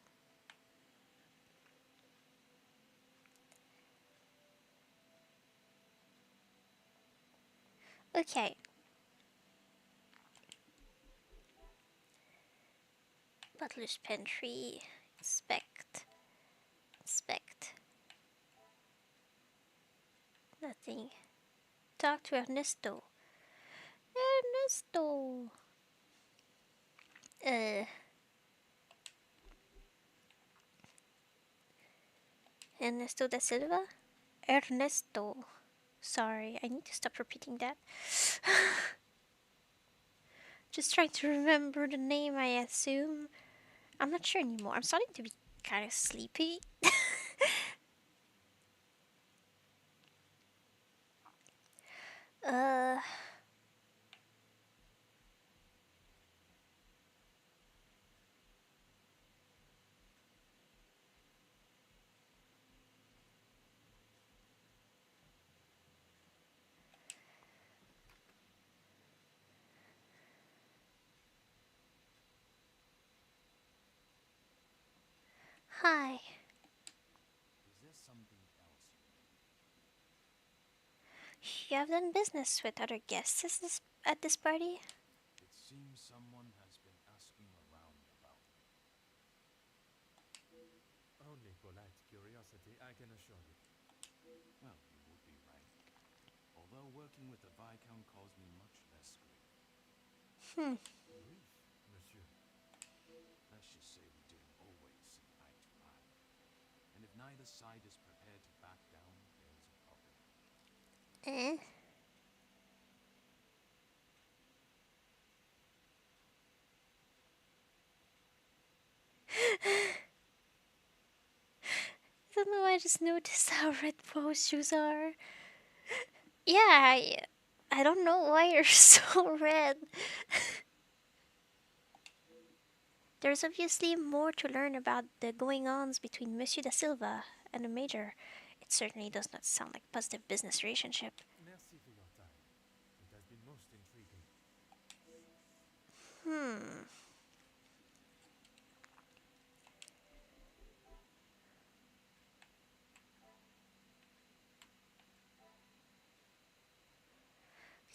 Okay. Butler's pantry. Inspect. Inspect. Nothing. Talk to Ernesto. Ernesto. Ernesto da Silva? Ernesto. Sorry, I need to stop repeating that. Just trying to remember the name, I assume. I'm not sure anymore. I'm starting to be kind of sleepy. uh... Hi. Is there something else you need? You have done business with other guests at this party? It seems someone has been asking around about me. Only polite curiosity, I can assure you. Well, you would be right. Although working with the Viscount caused me much less grief. Grief, monsieur. Let's just say we didn't always see eye to eye. And if If neither side is prepared to back down, there's a problem. Eh? I don't know, I just noticed how red Poe's shoes are. Yeah, I don't know why they're so red. There's obviously more to learn about the going-ons between Monsieur da Silva and the Major. It certainly does not sound like positive business relationship. Merci for your time. It has been most intriguing. Hmm.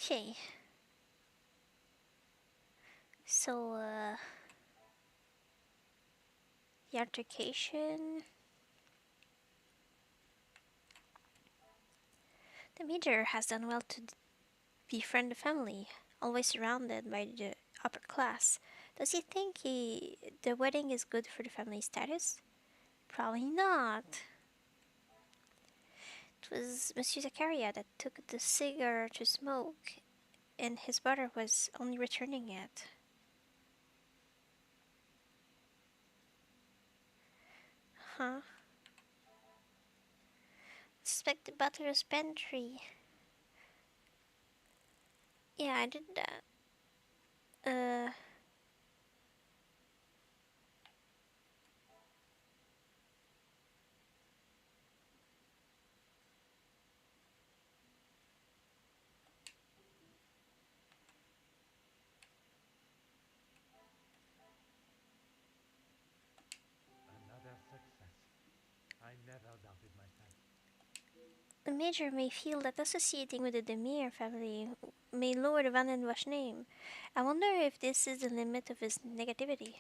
Okay. So, the altercation. The Major has done well to befriend the family, always surrounded by the upper class. Does he think the wedding is good for the family status? Probably not. It was Monsieur Zakaria that took the cigar to smoke, and his brother was only returning it. Huh? Suspect the butler's pantry. Yeah, I did that. Another success. I never doubted myself. The Major may feel that associating with the Demir family may lower the Van den Bosch name. I wonder if this is the limit of his negativity.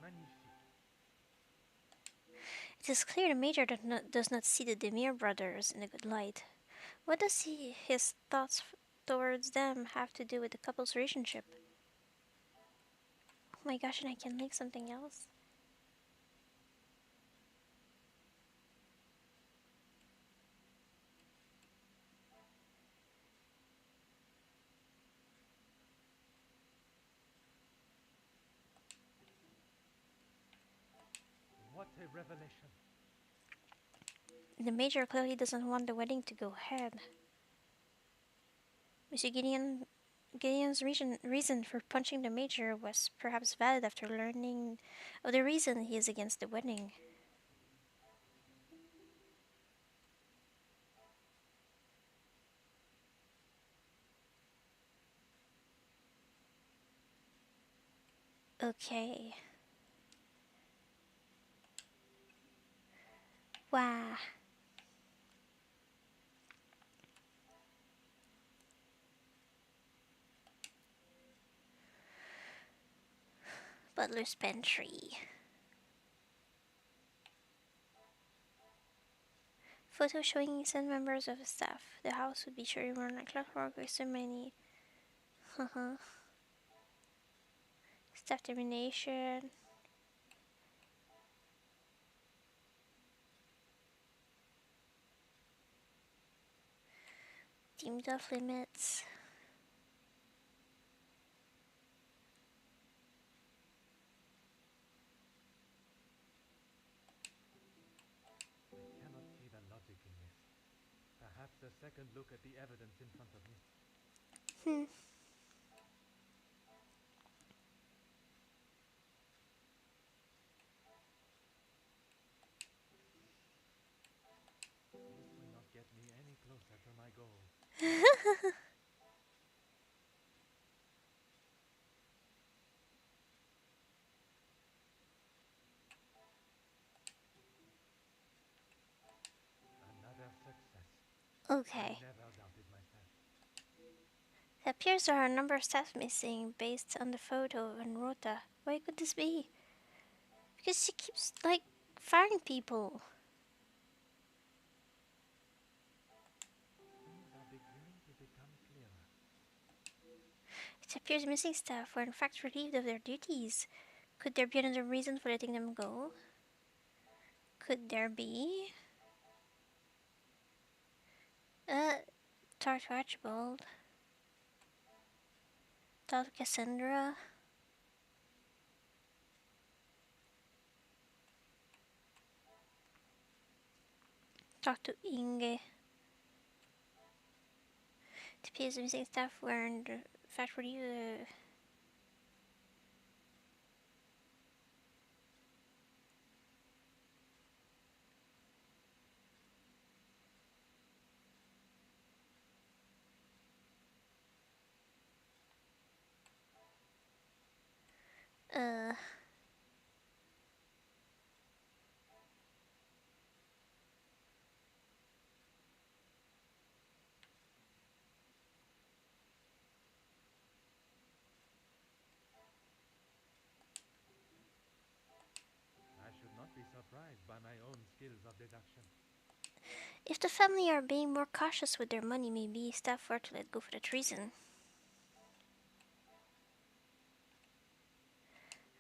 Magnifique. It is clear the Major does not see the Demir brothers in a good light. What does his thoughts towards them have to do with the couple's relationship? Oh my gosh, and I can link something else? What a revelation. The Major clearly doesn't want the wedding to go ahead. Monsieur Gideon's reason for punching the Major was perhaps valid after learning of the reason he is against the wedding. Okay. Wow. Butler's pantry. Photo showing some members of the staff. The house would be sure to run like clockwork with so many. Staff termination. Deemed off limits. I cannot see the logic in this. Perhaps a second look at the evidence in front of me. This will not get me any closer to my goal. Another success. Okay. I never doubted myself. It appears there are a number of staff missing based on the photo and Rota. Why could this be? Because she keeps, like, firing people. It appears missing staff were in fact relieved of their duties. Could there be another reason for letting them go? Could there be? Talk to Archibald. Talk to Cassandra. Talk to Inge. It appears the missing staff were in fact relieved. Uh, I should not be surprised by my own skills of deduction. if the family are being more cautious with their money, maybe staff were to let go for that reason.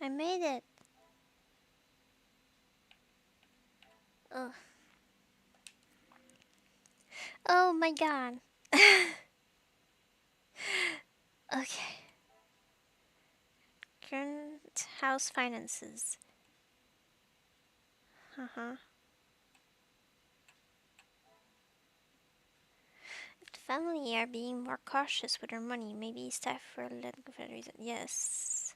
I made it. Oh. Oh my god. Okay. Current house finances. Uh-huh. If the family are being more cautious with their money, maybe staff were let go for that reason. Yes.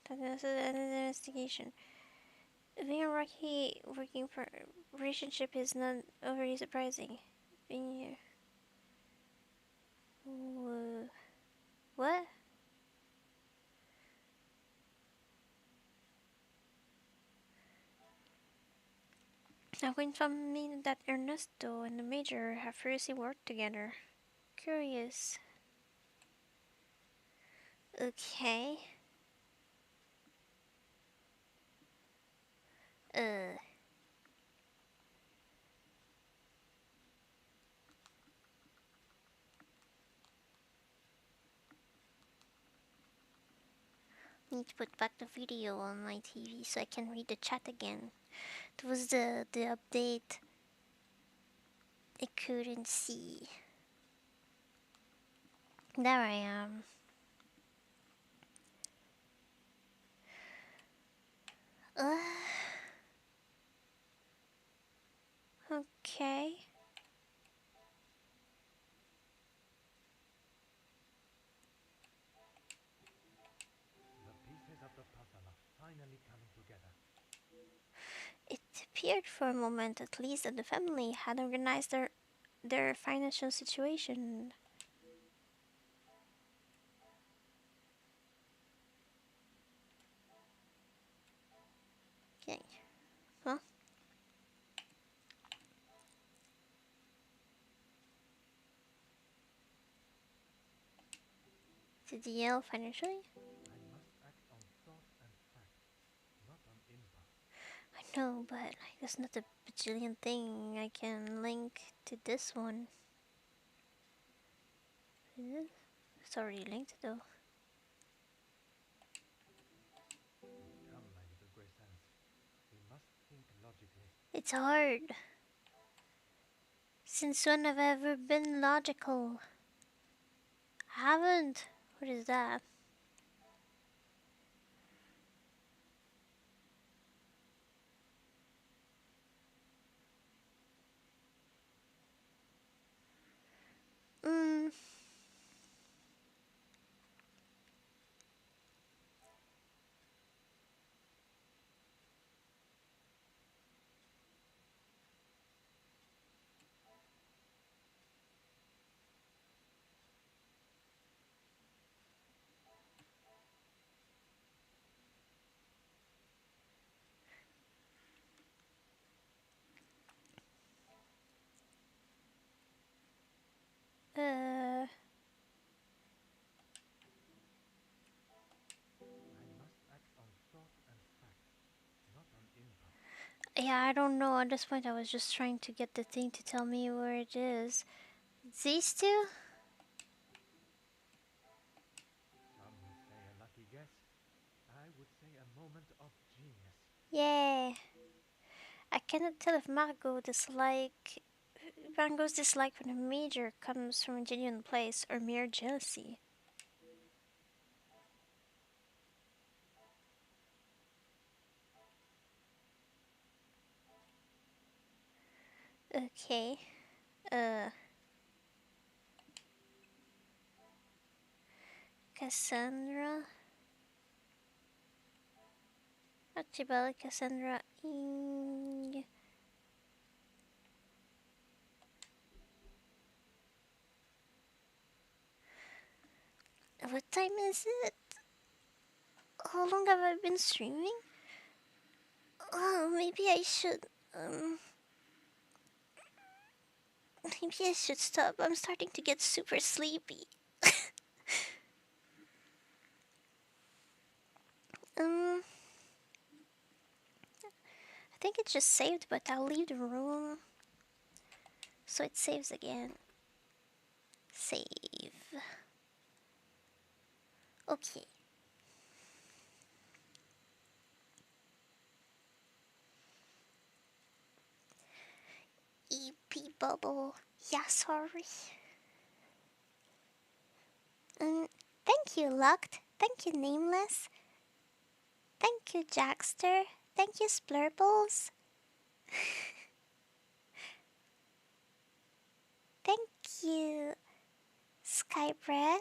That's an investigation. Being a rocky working for relationship is not overly surprising. Being what? Now we informed me that Ernesto and the Major have previously worked together. Curious. Okay. Need to put back the video on my TV so I can read the chat again. It was the update I couldn't see. There I am. Okay. The pieces of the puzzle are finally coming together. It appeared for a moment at least that the family had organized their financial situation. Okay. Huh? Did the yell financially? I must act on thought and fact, not on impulse. I know, but there's not a bajillion thing I can link to this one. Is it? It's already linked though. Come, my little grey sands. We must think logically. It's hard. Since when have I ever been logical? I haven't. What is that? Hmm. I must act on thought and fact, not on impulse. Yeah, I don't know. At this point, I was just trying to get the thing to tell me where it is. These two? Yeah. I cannot tell if Margot's dislike for the Major comes from a genuine place or mere jealousy. Okay. Uh, Cassandra. Archibald Cassandra Ing. What time is it? How long have I been streaming? Oh, maybe I should. Maybe I should stop. I'm starting to get super sleepy. I think it just saved, but I'll leave the room so it saves again. Save. Okay. EP bubble. Yeah, sorry. Thank you, Locked. Thank you, Nameless. Thank you, Jackster. Thank you, Splurbles. Thank you, Skybreath.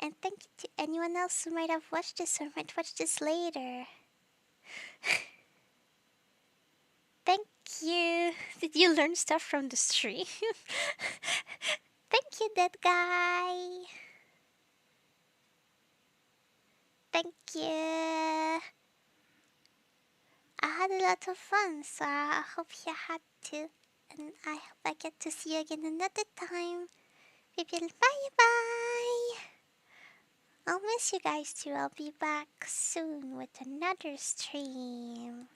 And thank you to anyone else who might have watched this or might watch this later. Thank you. Did you learn stuff from the stream? Thank you, Dead Guy. Thank you. I had a lot of fun, so I hope you had too. And I hope I get to see you again another time. People, bye bye. I'll miss you guys too. I'll be back soon with another stream.